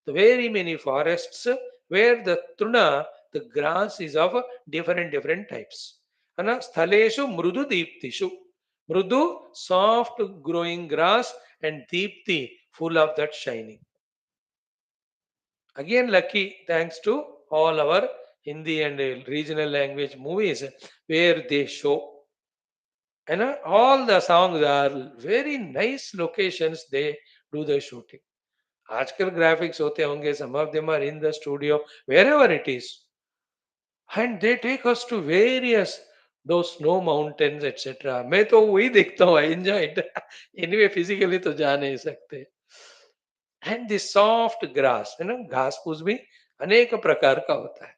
The very many forests where the truna, the grass is of different types. And sthaleshu mrududiptishu. Mrudu, soft growing grass, and deepti, full of that shining. Again, lucky thanks to all our Hindi and regional language movies where they show. And all the songs are very nice locations they do the shooting. आजकल graphics होते होंगे, some of them are in the studio, wherever it is. And they take us to various those snow mountains, etc. मैं तो वही देखता हूँ, I enjoy it. Anyway, physically तो जा नहीं सकते. And this soft grass, घास फूस भी अनेक प्रकार का होता है.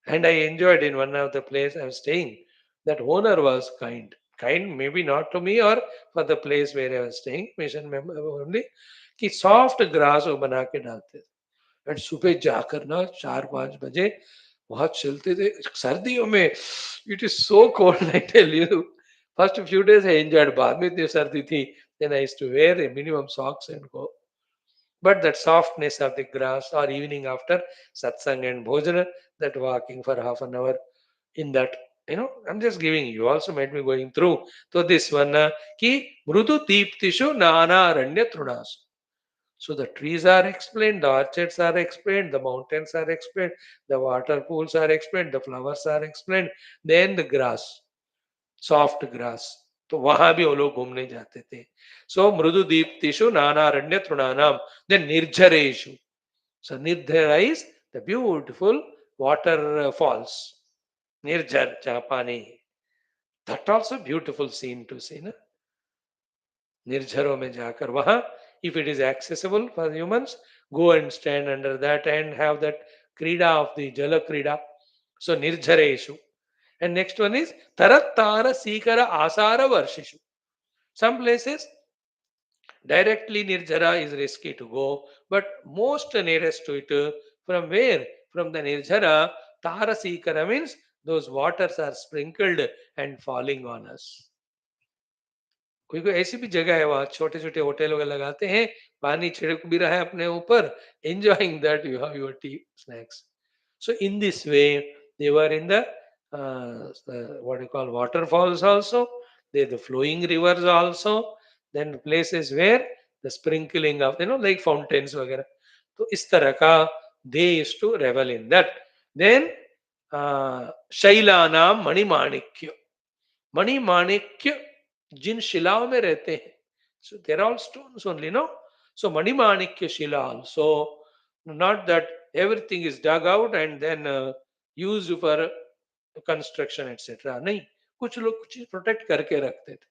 And I enjoyed in one of the place I was staying. That owner was kind. Kind maybe not to me or for the place where I was staying, mission member only. कि soft grass वो बना के डालते थे. And सुबह जाकर ना 4-5 बजे वहां चलते थे सर्दियों में. It is so cold I tell you. First few days I enjoyed. बाद में इतनी सर्दी थी. Then I used to wear a minimum socks and go. But that softness of the grass, or evening after satsang and bhojana, that walking for half an hour in that, I'm just giving you also might be going through. So this one, ki mrudu deeptishu nana aranya trunas. So the trees are explained, the orchards are explained, the mountains are explained, the water pools are explained, the flowers are explained, then the grass. Soft grass. तो वहां भी वो लोग घूमने जाते थे. So मृदु दीप्तिषु नानारण्य तृणानाम. देन निर्झरेषु. सो निर्झरा is the beautiful water falls. निर्झर जहाँ पानी. That also beautiful scene to see ना. निर्झरों में जाकर वहां, if it is accessible for humans, go and stand under that and have that krida of the jala krida. So nirjhareshu. And next one is Tarattara Sikara Asara Varshishu. Some places directly Nirjara is risky to go, but most nearest to it, from where? From the Nirjara, Tara Sikara means those waters are sprinkled and falling on us. कोई कोई ऐसी भी जगह है वहां छोटे छोटे hotel वगैरह लगाते हैं, पानी छिड़क भी रहा है अपने ऊपर. Enjoying that you have your tea snacks. So in this way they were in the what you call waterfalls also. They the flowing rivers also. Then places where the sprinkling of like fountains वगैरह. तो इस तरह का they used to revel in that. Then शैलानाम मणिमाणिक्य. मणिमाणिक्य जिन शिलाओं में रहते हैं. So they're all stones only, no? So Manimanikya Shila also, not that everything is dug out and then used for construction, etc. नहीं, कुछ लोग कुछ प्रोटेक्ट करके रखते थे.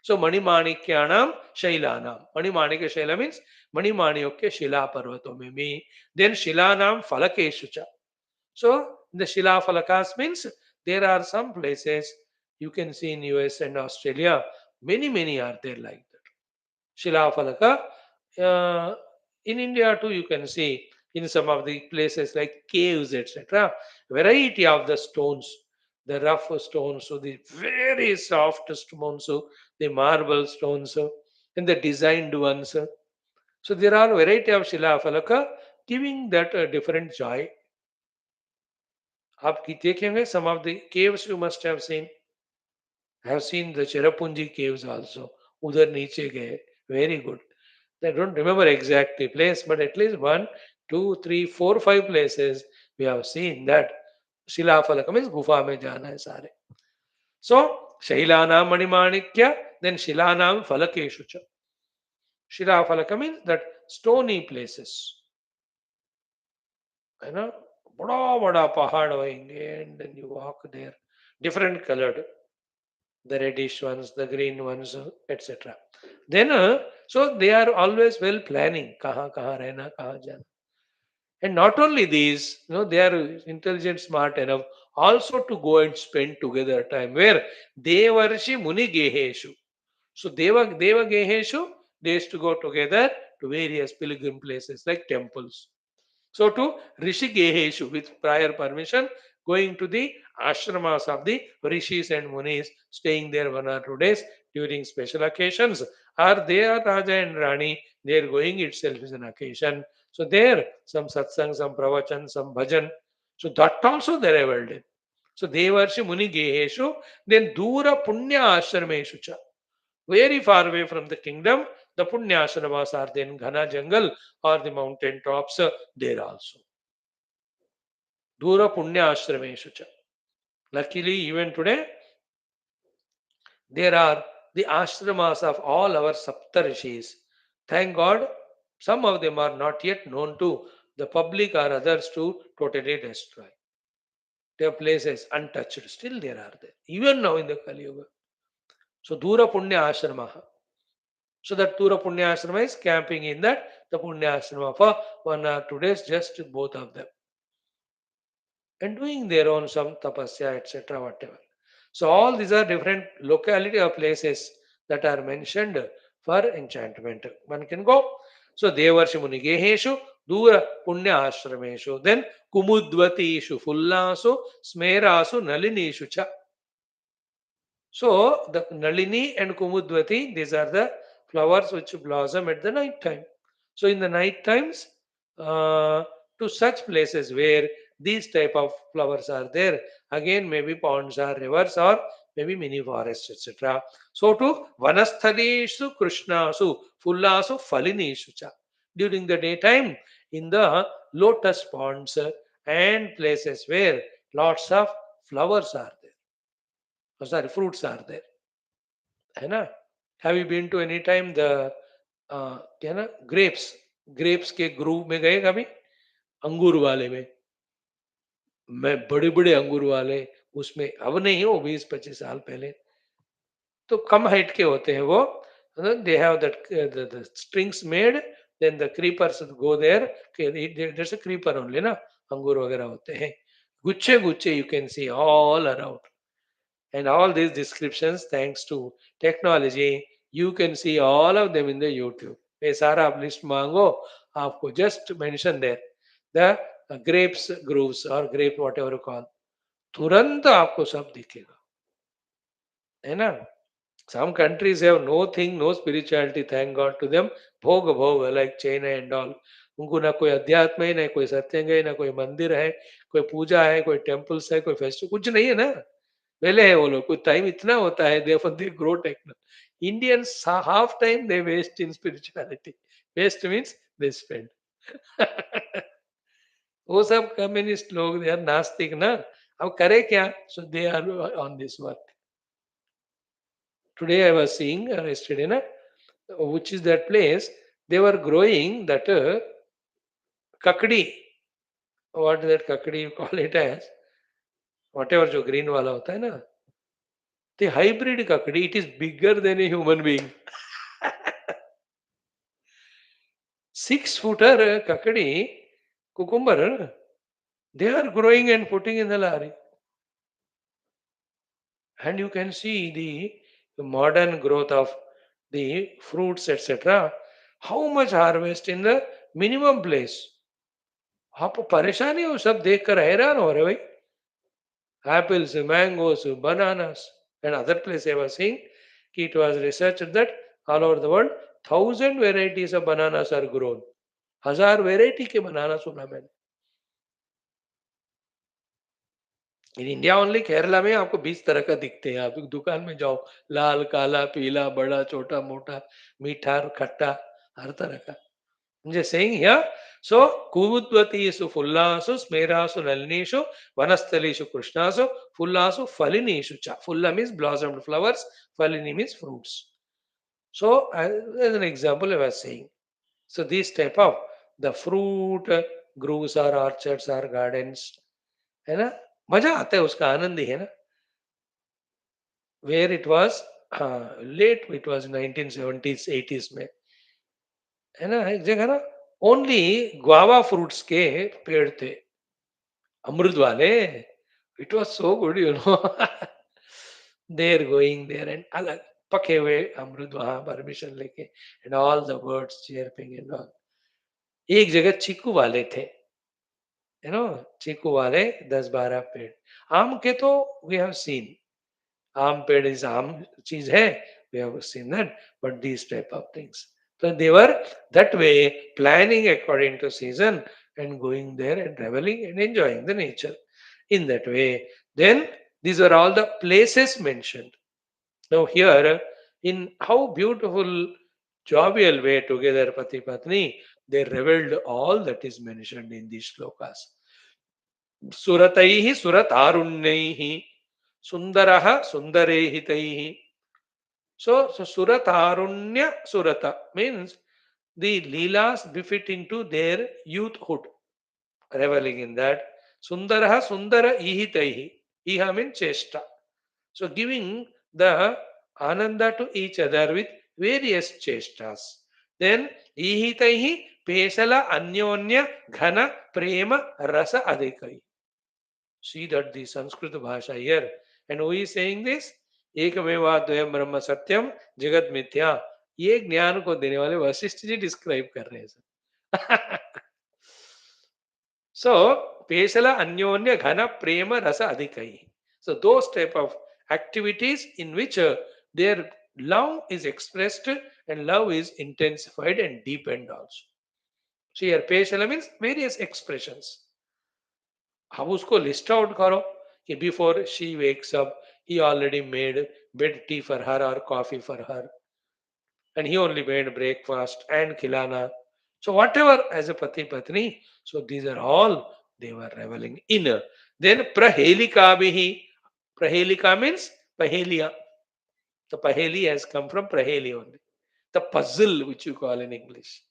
So Manimanikyanam Shailanam. Manimanikya Shaila means Manimanikya Shila Parvato में भी. Then Shilanam Falakeshu cha. So the Shila Falakas means there are some places you can see in US and Australia. Many are there like that. Shila Falaka. In India too, you can see in some of the places like caves, etc. Variety of the stones, the rough stones, so the very soft stones, so the marble stones, and the designed ones. So there are variety of Shila Falaka giving that a different joy. आप देखेंगे some of the caves you must have seen. I have seen the Cherrapunji caves also. उधर नीचे गए, very good. I don't remember exactly place, but at least 1, 2, 3, 4, 5 places we have seen that Shila Falaka means गुफा में जाना है सारे. So Shailanam Manimanikya, then Shilanam Falakeshu cha. Shila Falaka means that stony places. You know, बड़ा पहाड़ होंगे and then you walk there, different colored, the reddish ones, the green ones, etc. Then so they are always well planning कहाँ कहाँ रहना कहाँ जाना. And not only these, they are intelligent, smart enough also to go and spend together time. Where Devarshi Muni Geheshu. So Deva Geheshu, they used to go together to various pilgrim places like temples. So to Rishi Geheshu, with prior permission, going to the ashramas of the rishis and munis, staying there 1 or 2 days during special occasions. Or they are Raja and Rani, their going itself is an occasion. So there, some satsang, some pravachan, some bhajan. So that also they reveled in. So Devarshi Muni Geheshu, then Dura Punya Ashrameshu cha. Very far away from the kingdom, the Punya Ashramas are there in Ghana jungle or the mountain tops there also. Dura Punya Ashrameshu cha. Luckily, even today, there are the ashramas of all our Saptarishis. Thank God, some of them are not yet known to the public or others to totally destroy. Their places untouched, still there are there, even now in the Kali Yuga. So Dura Punya Ashrama. So that Dura Punya Ashrama is camping in that, the Punya Ashrama for 1 or 2 days, just both of them. And doing their own some tapasya, etc., whatever. So all these are different locality or places that are mentioned for enchantment. One can go. So Devarshi Muni Geheshu, Dura Punya Ashrameshu, then Kumudvatishu, Fullasu, Smerasu, Nalinishu cha. So the Nalini and Kumudvati, these are the flowers which blossom at the night time. So in the night times, to such places where these type of flowers are there, again maybe ponds or rivers or maybe mini forests, etc. So to Vanasthaleshu Krishnasu Fullasu Falinishu cha. During the daytime, in the lotus ponds and places where lots of flowers are there. Oh, sorry, fruits are there. है ना? Have you been to any time the क्या ना grapes के groove में गए कभी? अंगूर वाले में. मैं बड़े अंगूर वाले उसमें अब नहीं हो 20-25 साल पहले तो कम हाइट के होते हैं वो. They have that the strings made, then the creepers go there. There's a creeper only ना, अंगूर वगैरह होते हैं. गुच्छे you can see all around. And all these descriptions, thanks to technology, you can see all of them in the YouTube. ये सारा आप list मांगो, आपको just mention there the grapes grooves or grape whatever you call, तुरंत आपको सब दिखेगा, है ना? Some countries have nothing, no spirituality, thank God to them. भोग like China and all. उनको ना कोई अध्यात्म है, ना कोई सत्संग है, ना कोई मंदिर है, कोई पूजा है, कोई टेम्पल्स है, कोई फेस्टिवल कुछ नहीं है ना. पहले है वो लोग, कोई टाइम इतना होता है, they grow techno. Indians half time they waste in spirituality. Waste means they spend. वो सब कम्युनिस्ट लोग दे आर नास्तिक ना. अब करे क्या? So they are on this work. Today I was seeing yesterday na, which is that place they were growing that kakdi. What is that kakdi you call it as? Whatever जो green वाला होता है ना. The hybrid kakdi, it is bigger than a human being. 6-footer kakadi, cucumber, they are growing and putting in the lorry. And you can see the modern growth of the fruits, etc. How much harvest in the minimum place. आप परेशानी हो सब देखकर हैरान हो रहे भाई. Apples, mangoes, bananas, and other place I was seeing, it was researched that all over the world, 1,000 varieties of bananas are grown. 1,000 variety के बनाना सुना मैंने. इन इंडिया ओनली केरला में आपको 20 तरह का दिखते हैं. आप दुकान में जाओ, लाल, काला, पीला, बड़ा, छोटा, मोटा, मीठा, खट्टा, हर तरह का. Just saying here, so kuvudvatisu fullasu smerasu nalinishu vanastalishu krishnasu fullasu falinishu cha. Fulla means blossomed flowers, falini means fruits. So as an example I was saying. So this type of the fruit groves or orchards or gardens, है ना, मजा आता है उसका, आनंद ही है ना. Where it was late, it was 1970s 80s में, है ना, एक जगह ना ओनली गुआवा फ्रूट्स के पेड़ थे, अमृत वाले. It was so good you know. There going there and अलग पके हुए अमृत वहां परमिशन लेके and all the birds chirping and all. एक जगह चीकू वाले थे, यू नो, चीकू वाले 10-12 पेड़. आम के तो वी हैव सीन, आम पेड़ इज आम चीज है, we have seen that, but these type of things. So they were that way planning according to season and going there and reveling and enjoying the nature in that way. Then these are all the places mentioned. Now here, in how beautiful jovial way together Pati Patni, they reveled all that is mentioned in these shlokas. Surataihi suratarunnaihi sundaraha sundarehitaihi. So Suratarunya Surata means the Leelas befitting to their youthhood, reveling in that. Sundaraha Sundara Ihitaihi. Iha means Cheshta. So giving the Ananda to each other with various Cheshtas. Then Ihitaihi Pesala Anyonya Ghana Prema Rasa Adikai. See that the Sanskrit Bhasha here. And who is saying this? एकमेवा द्वयम ब्रह्म सत्यम जगत मिथ्या. ये ज्ञान को देने वाले Vashishtha ji describe कर रहे हैं सर. So पेशला अन्योन्य घन प्रेम रस अधिकई. So those type of activities in which their love is expressed and love is intensified and deepened also. So here पेशला means various expressions. अब उसको लिस्ट आउट करो कि before she wakes up he already made bed tea for her or coffee for her, and he only made breakfast and khilana. So whatever as a pati patni, so these are all they were reveling in. Then prahelika bihi. Prahelika means pahelia. The paheli has come from praheli only, the puzzle which you call in English.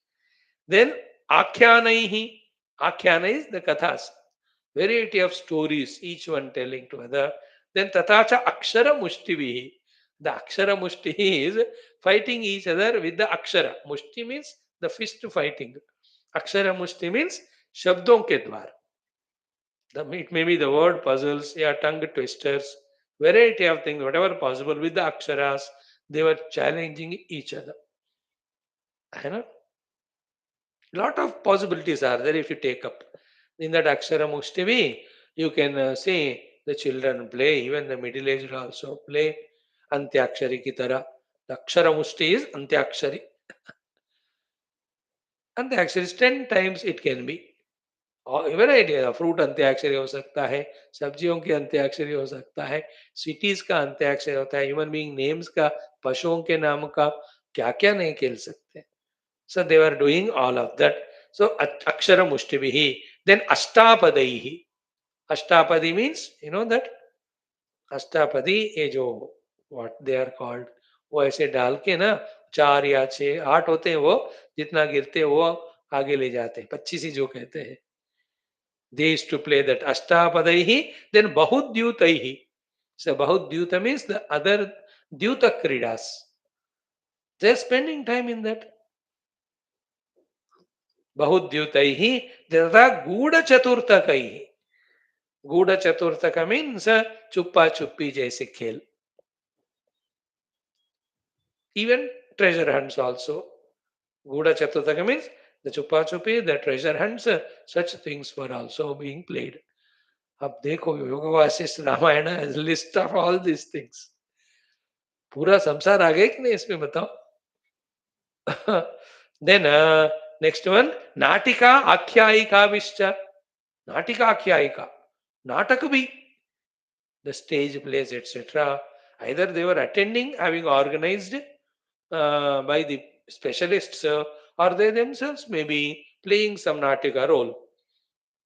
Then akyanaihi. Akyana is the kathas, variety of stories, each one telling to other. Then tatacha akshara mushtivihi. The akshara mushti is fighting each other with the akshara. Mushti means the fist fighting. Akshara mushti means shabdon ke dwar. It may be the word puzzles, yeah, tongue twisters, variety of things, whatever possible with the aksharas, they were challenging each other. You know? Lot of possibilities are there if you take up. In that Akshara Mushtivi, you can see the children play, even the middle aged also play. Antyakshari ki tara. The Akshara Mushti is Antyakshari. Antyakshari is 10 times it can be. Variety है. Fruit अंत्याक्षरी हो सकता है, सब्जियों की अंत्याक्षरी हो सकता है, cities का अंत्याक्षरी होता है, ह्यूमन बीइंग नेम्स का पशुओं के नाम का क्या क्या नहीं खेल सकते. So they were doing all of that. So akshara mushtibihi. Then ashtapadihi. Ashtapadi means, you know that अष्टापदी ये जो व्हाट दे आर कॉल्ड, वो ऐसे डाल के ना, 4 या 6 8 होते हैं वो, जितना गिरते हैं वो आगे ले जाते हैं, 25 ही जो कहते हैं. They used to play that अष्टापदैहि. देन बहुद्यूतैहि. सो बहुद्यूत मीन्स द अदर द्यूत क्रीडास, they are spending time in that. बहुद्यूतैहि तथा गूढ़ चतुर्थकैहि. गूढ़ चतुर्थक मीन्स चुप्पा चुप्पी जैसे खेल. Even treasure hunts also. Guda Chaturthaka means the Chupa Chupi, the treasure hunts, such things were also being played. अब देखो योग Vasishtha Ramayan has list of all these things. पूरा संसार आ गया कि नहीं इसमें बताओ. Then next one, नाटिका आख्यायिका विश्च. नाटिका आख्यायिका, नाटक भी, the stage plays etc. Either they were attending, having organized by the specialists, or they themselves may be playing some natika role.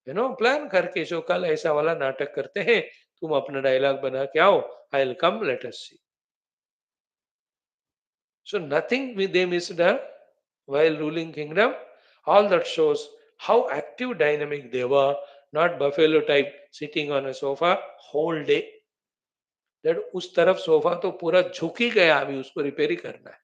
You know, plan करके जो कल ऐसा वाला नाटक करते हैं, तुम अपना डायलॉग बना के आओ, I'll come, let us see. So nothing they missed while ruling kingdom. All that shows how active, dynamic they were, not buffalo type sitting on a sofa whole day. That उस तरफ sofa तो पूरा झुक ही गया, अभी उसको repair ही करना है.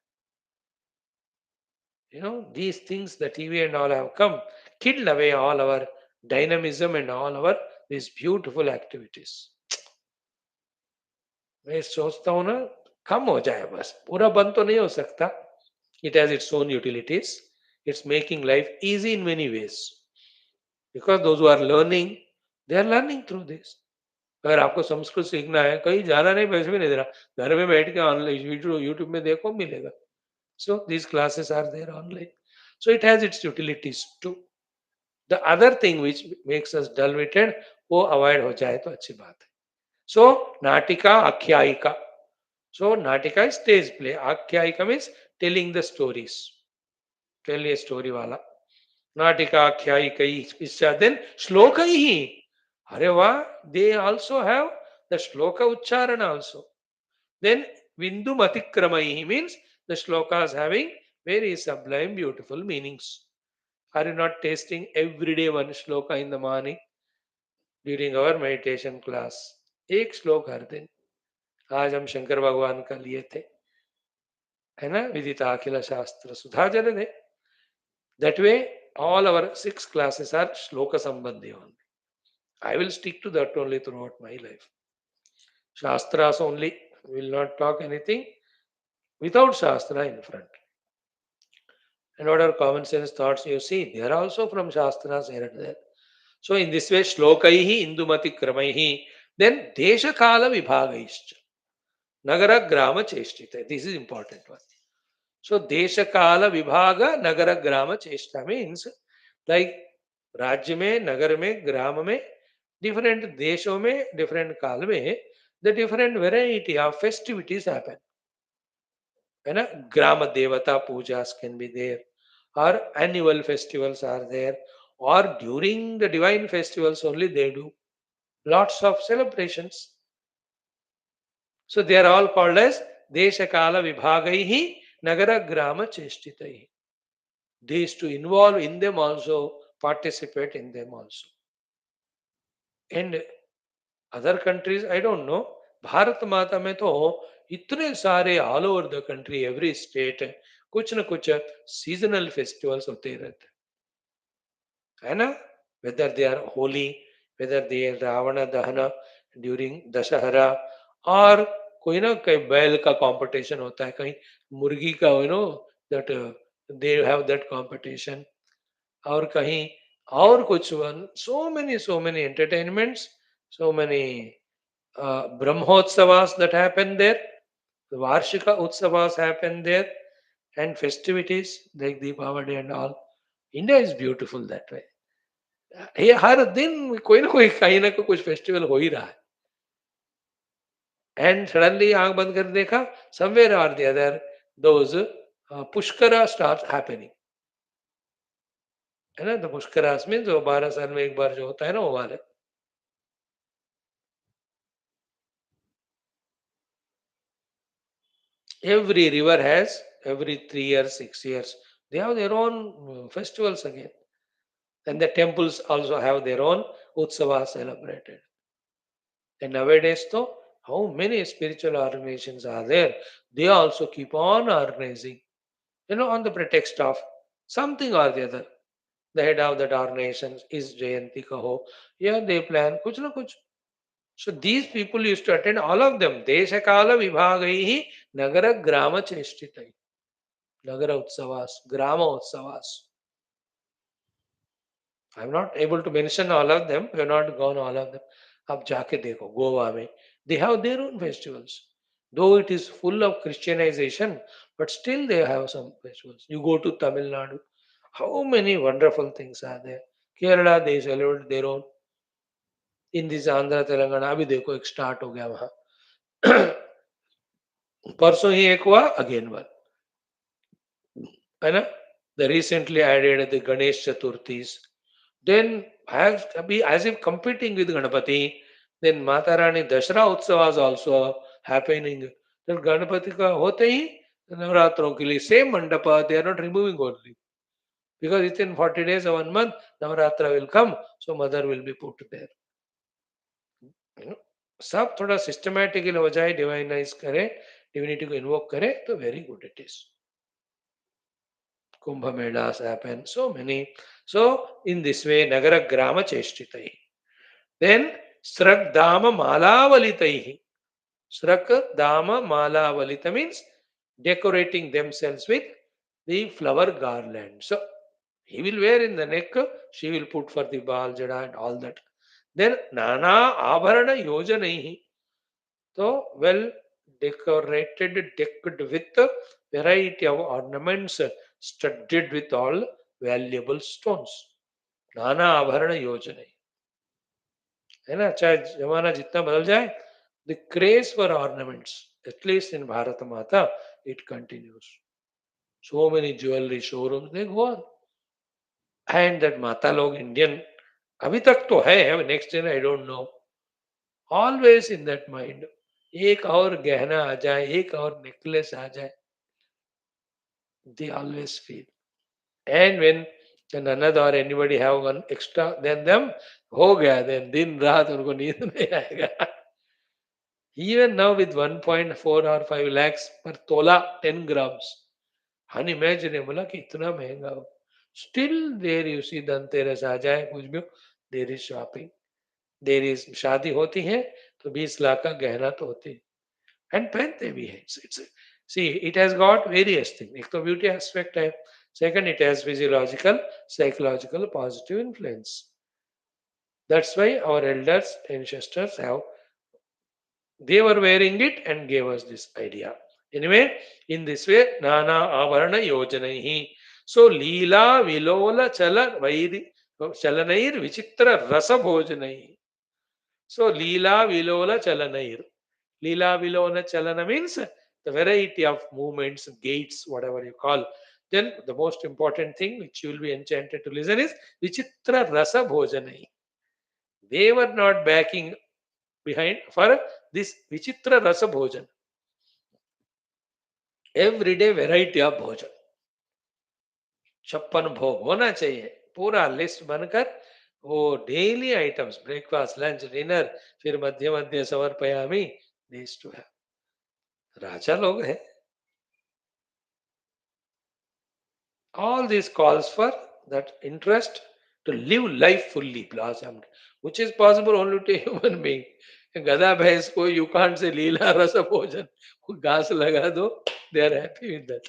You know, these things, the TV and all have come, killed away all our dynamism and all our these beautiful activities. मैं सोचता हूँ ना, कम हो जाए बस, पूरा बंद तो नहीं हो सकता. It has its own utilities. It's making life easy in many ways. Because those who are learning, they are learning through this. अगर आपको संस्कृत सीखना है, कहीं जाना नहीं, पैसे भी नहीं देना, घर में बैठ के ऑनलाइन यूट्यूब में देखो, मिलेगा. So these classes are there online. So it has its utilities too. The other thing which makes us dull-witted, वो अवॉइड हो जाए तो अच्छी बात है. So नाटिका आख्यायिका. So नाटिका is stage play. आख्यायिका means telling the stories. Tell a story वाला. नाटिका आख्यायिका. Then श्लोकैः. अरे वाह, they also have the shloka uchcharana also. Then Vindu Matikramayhi means the shlokas having very sublime, beautiful meanings. Are you not tasting every day one shloka in the morning during our meditation class? एक श्लोक हर दिन. आज हम शंकर भगवान का लिए थे, है ना, विदिता अखिल शास्त्र सुधा जल दे. That way, all our 6 classes are shloka sambandhi only. I will stick to that only throughout my life. Shastras only. We will not talk anything without Shastra in front. And what are common sense thoughts you see? They are also from Shastras here and there. So in this way, Shlokaihi Indumati Kramaihi, then Desha Kala Vibhagaishcha. Nagara Grama Cheshtita. This is important one. So Desha Kala Vibhaga Nagara Grama Cheshta means like राज्य में, नगर में, ग्राम में, different देशों में, different काल में, the different variety of festivities happen. है ना, ग्राम देवता पूजाs can be there, or annual festivals are there, or during the divine festivals only they do lots of celebrations. So they are all called as desha kala vibhagaihi nagara grama cheshtitaihi. These to involve in them also, participate in them also. And other countries I don't know, Bharat माता में तो इतने सारे all over the country, every state कुछ न कुछ seasonal festivals होते रहते है ना. Whether they are Holi, whether they are Ravan Dahan during Dussehra, और कोई ना कहीं बैल का कंपटीशन होता है, कहीं मुर्गी का, you know that they have that competition, और कहीं और कुछ one. So many entertainments, so many Brahmotsavas that happen there, the Varshika Utsavas happen there, and festivities like Deepavali and all. India is beautiful that way. ये हर दिन कोई ना कोई कहीं ना कोई कुछ फेस्टिवल हो ही रहा है. And suddenly आंख बंद कर देखा, somewhere or the other those पुष्करा starts happening. है ना? तो पुष्करास मीन्स वो 12 साल में एक बार जो होता है ना वो वाले. Every river has every 3 years, 6 years they have their own festivals again, and the temples also have their own utsava celebrated. And nowadays, though, how many spiritual organizations are there? They also keep on organizing, on the pretext of something or the other. The head of that organization is Jayanti Kaho. Yeah, they plan kuch na kuch. So these people used to attend all of them. Deshakala vibhagaihi nagara grama cheshtitai. Nagara utsavas, grama utsavas. I'm not able to mention all of them. We have not gone all of them. आप जाके देखो गोवा में they have their own festivals. Though it is full of Christianization, but still they have some festivals. You go to Tamil Nadu, how many wonderful things are there. Kerala they celebrate their own. In this Andhra Telangana अभी देखो एक start हो गया वहाँ. परसों ही एक हुआ again one है ना. The recently added the Ganesh Chaturthis. Then as if competing with Ganapati, then Mata Rani Dashra Utsav was also happening. Then Ganapati ka hote hi Navaratron ke liye same mandapa they are not removing only, because within 40 days or 1 month Navaratra will come, so mother will be put there. You know, सब थोड़ा systematically हो जाए, डिवाइनाइज करे, divinity को invoke करे तो very good it is. Kumbh Melas happen, so many. So in this way, Nagara Grama Cheshtitai. Then Srak Dama Malavalitahi. Srak Dama Malavalita means decorating themselves with the flower garland. So he will wear in the neck, she will put for the bal, jada and all that. Then Nana Abharana Yojanaihi. So well decorated, decked with a variety of ornaments, studded with all valuable stones. नाना आभरण योजना है ना. चाहे जमाना जितना बदल जाए, the craze for ornaments at least in Bharat Mata it continues. So many jewellery showrooms they go on. And that माता लोग इंडियन अभी तक तो है, next gen I don't know, always in that mind. एक और गहना आ जाए, एक और नेकलेस आ जाए, they always feel. And when the ननद or anybody have one extra than them, हो गया, then दिन रात उनको नींद नहीं आएगा. Even now with 1.4 or 5 lakhs per tola, 10 grams, unimaginable कि इतना महंगा हो. Still there you see Dhanteras आ जाए कुछ भी, there is shopping, there is शादी होती है तो 20 लाख का गहना तो होती है. And पहनते भी है. See, it has got various things. एक तो beauty aspect है. Second, it has physiological, psychological, positive influence. That's why our elders, ancestors they were wearing it and gave us this idea. Anyway, in this way, Nana Avarana Yojanaihi. So, Leela Vilola Chala Vairi Chalanair Vichitra Rasa Bhojanaihi. So, Leela Vilola Chalanair. Leela Vilona Chalana means the variety of movements, gaits, whatever you call. Then the most important thing which you will be enchanted to listen is Vichitra Rasa Bhojanai. They were not backing behind for this Vichitra Rasa Bhojan. Every day variety of Bhojan. 56 भोग होना चाहिए. पूरा list बनकर वो daily items, breakfast, lunch, dinner, फिर मध्य मध्य समर्पयामी, this to have. राजा लोग हैं. All this calls for that interest to live life fully blossomed, which is possible only to a human being. गधा भैंस को you can't say लीला रस भोजन, वो घास लगा दो, they are happy with that.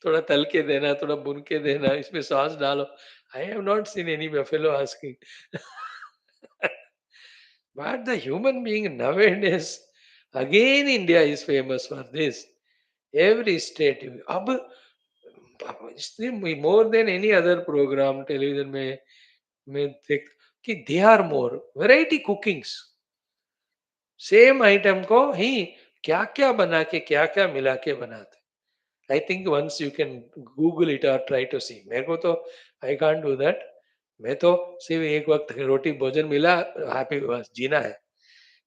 थोड़ा तल के देना, थोड़ा बुन के देना, इसमें सॉस डालो. I have not seen any buffalo asking. But the human being nowadays, again India is famous for this. Every state, अब इसलिए more than any other program television में देख कि they are more variety cookings. Same item को ही क्या क्या बना के क्या क्या मिला के बनाते. I think once you can Google it और ट्राई टू सी. मेरे को तो आई कांट डू दैट. मैं तो सिर्फ एक वक्त रोटी भोजन मिला, हैप्पी, बस जीना है.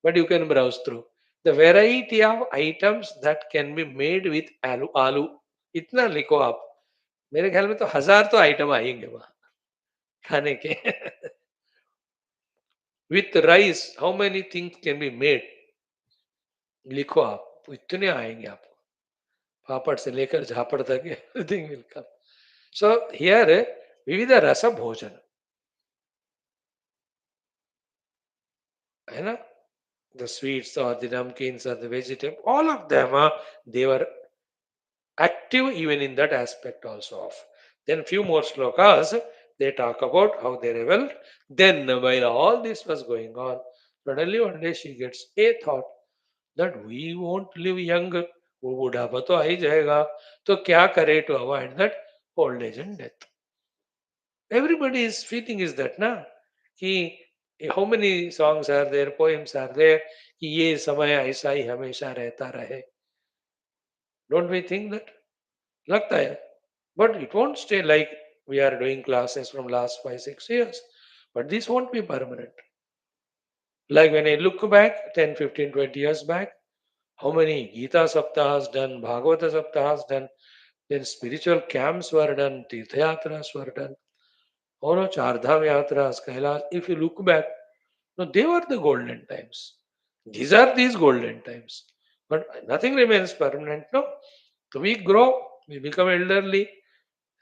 But you can browse through the variety of items that can be made with aloo. आलू इतना लिखो आप, मेरे ख्याल में तो हजार तो आइटम आएंगे वहां खाने के. With rice how many things can be made, लिखो आप, इतने आएंगे आपको. पापड़ से लेकर झापड़ तक everything will come. So here विविध रस भोजन है ना. The sweets or the namkeens or the vegetable, all of them, they were active even in that aspect also of. Then few more slokas, they talk about how they rebelled. Then while all this was going on, suddenly one day she gets a thought that we won't live young, वो बुढ़ापा तो आ ही जाएगा, तो क्या करे to avoid that old age and death. Everybody's feeling is that ना कि how many songs are there, poems are there कि ये समय ऐसा ही हमेशा रहता रहे. Don't we think that? लगता है. But it won't stay like we are doing classes from last 5 6 years. But this won't be permanent. Like when I look back 10 15 20 years back, how many Gita Saptahas done, Bhagavata Saptahas done, then spiritual camps were done, Tirthayatras were done, or Chardham Yatras, Kailas. If you look back, no, they were the golden times. These are these golden times. But nothing remains permanent, no? So we grow, we become elderly.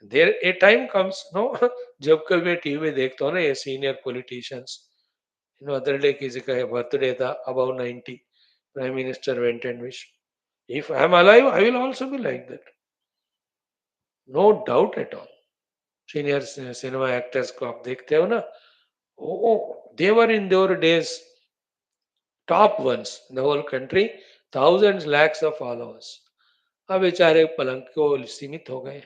There a time comes, no? जब कभी मैं TV में देखता हूँ ना ये senior politicians, other day किसी का बर्थडे था, about 90, prime minister went and wish. If I am alive I will also be like that, no doubt at all. Senior cinema actors को आप देखते हो ना, oh they were in their days top ones in the whole country, thousands lakhs of followers. अब बेचारे पलंग को सीमित हो गए.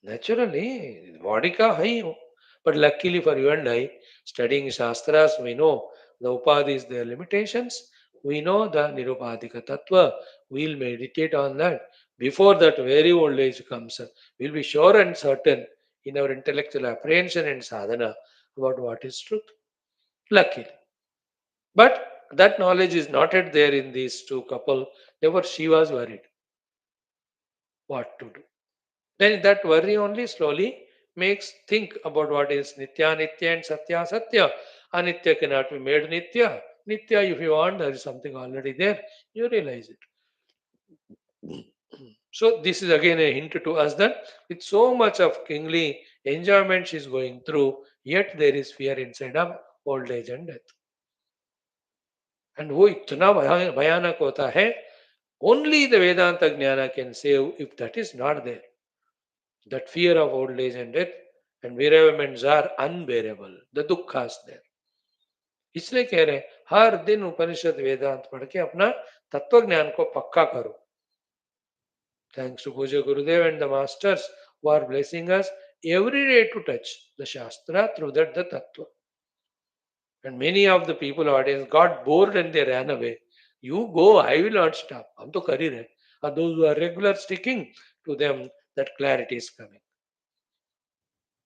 Naturally, body ka hai ho. But luckily for you and I, studying Shastras, we know the Upadhis, their limitations. We know the Nirupadhika Tattva. We'll meditate on that. Before that very old age comes, we'll be sure and certain in our intellectual apprehension and sadhana about what is truth. Luckily. But that knowledge is not yet there in these two couple. Therefore, she was worried what to do. Then that worry only slowly makes think about what is Nitya, Nitya and Satya, Satya. Anitya cannot be made Nitya. Nitya, if you want, there is something already there. You realize it. So this is again a hint to us that with so much of kingly enjoyment she is going through, yet there is fear inside of old age and death. And वो इतना भयानक होता है, only the Vedanta Jnana can save if that is not there. That fear of old age and death and bereavements are unbearable. The dukkha's there. इसलिए कह रहे हैं हर दिन उपनिषद वेदांत पढ़ के अपना तत्व ज्ञान को पक्का करो. Thanks to Puja Gurudev and the masters who are blessing us every day to touch the Shastra through that the Tattva. And many of the people audience got bored and they ran away. You go, I will not stop. हम तो कर ही रहे. And those who are regular sticking to them, that clarity is coming.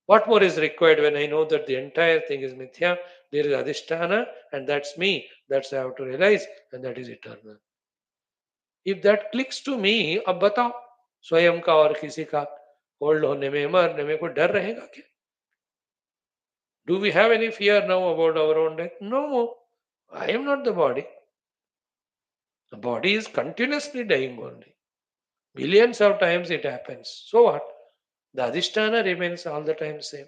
What more is required when I know that the entire thing is mithya? There is adhisthana, and that's me. That's I have to realize, and that is eternal. If that clicks to me, अब बताओ स्वयं का और किसी का old होने में मरने में कोई डर रहेगा क्या? Do we have any fear now about our own death? No, I am not the body. The body is continuously dying only. Billions of times it happens. So what? The adhisthana remains all the time same.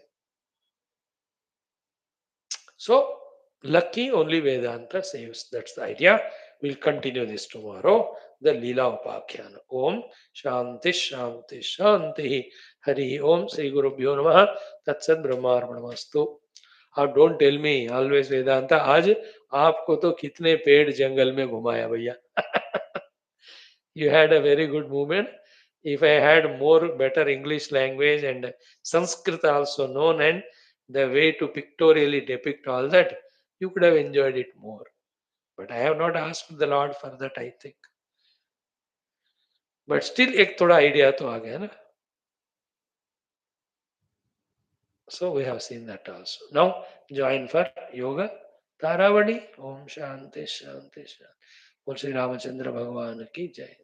So, lucky only Vedanta saves. That's the idea. We'll continue this tomorrow. The Leela Upakhyana. Om Shanti Shanti Shanti. Hari Om Sri Gurubhyo Namaha. Tatsad Brahmarpanamastu. आप don't tell me always Vedanta. आज आपको तो कितने पेड़ जंगल में घुमाया भैया. You had a very good movement. If I had more better English language and Sanskrit also known and the way to pictorially depict all that, you could have enjoyed it more. But I have not asked the Lord for that, I think. But still एक थोड़ा idea तो आ गया ना. So we have seen that also. Now join for yoga. Taravani. Om Shanti Shanti Shanti. Boल Sri Ramachandra Bhagwan ki Jai.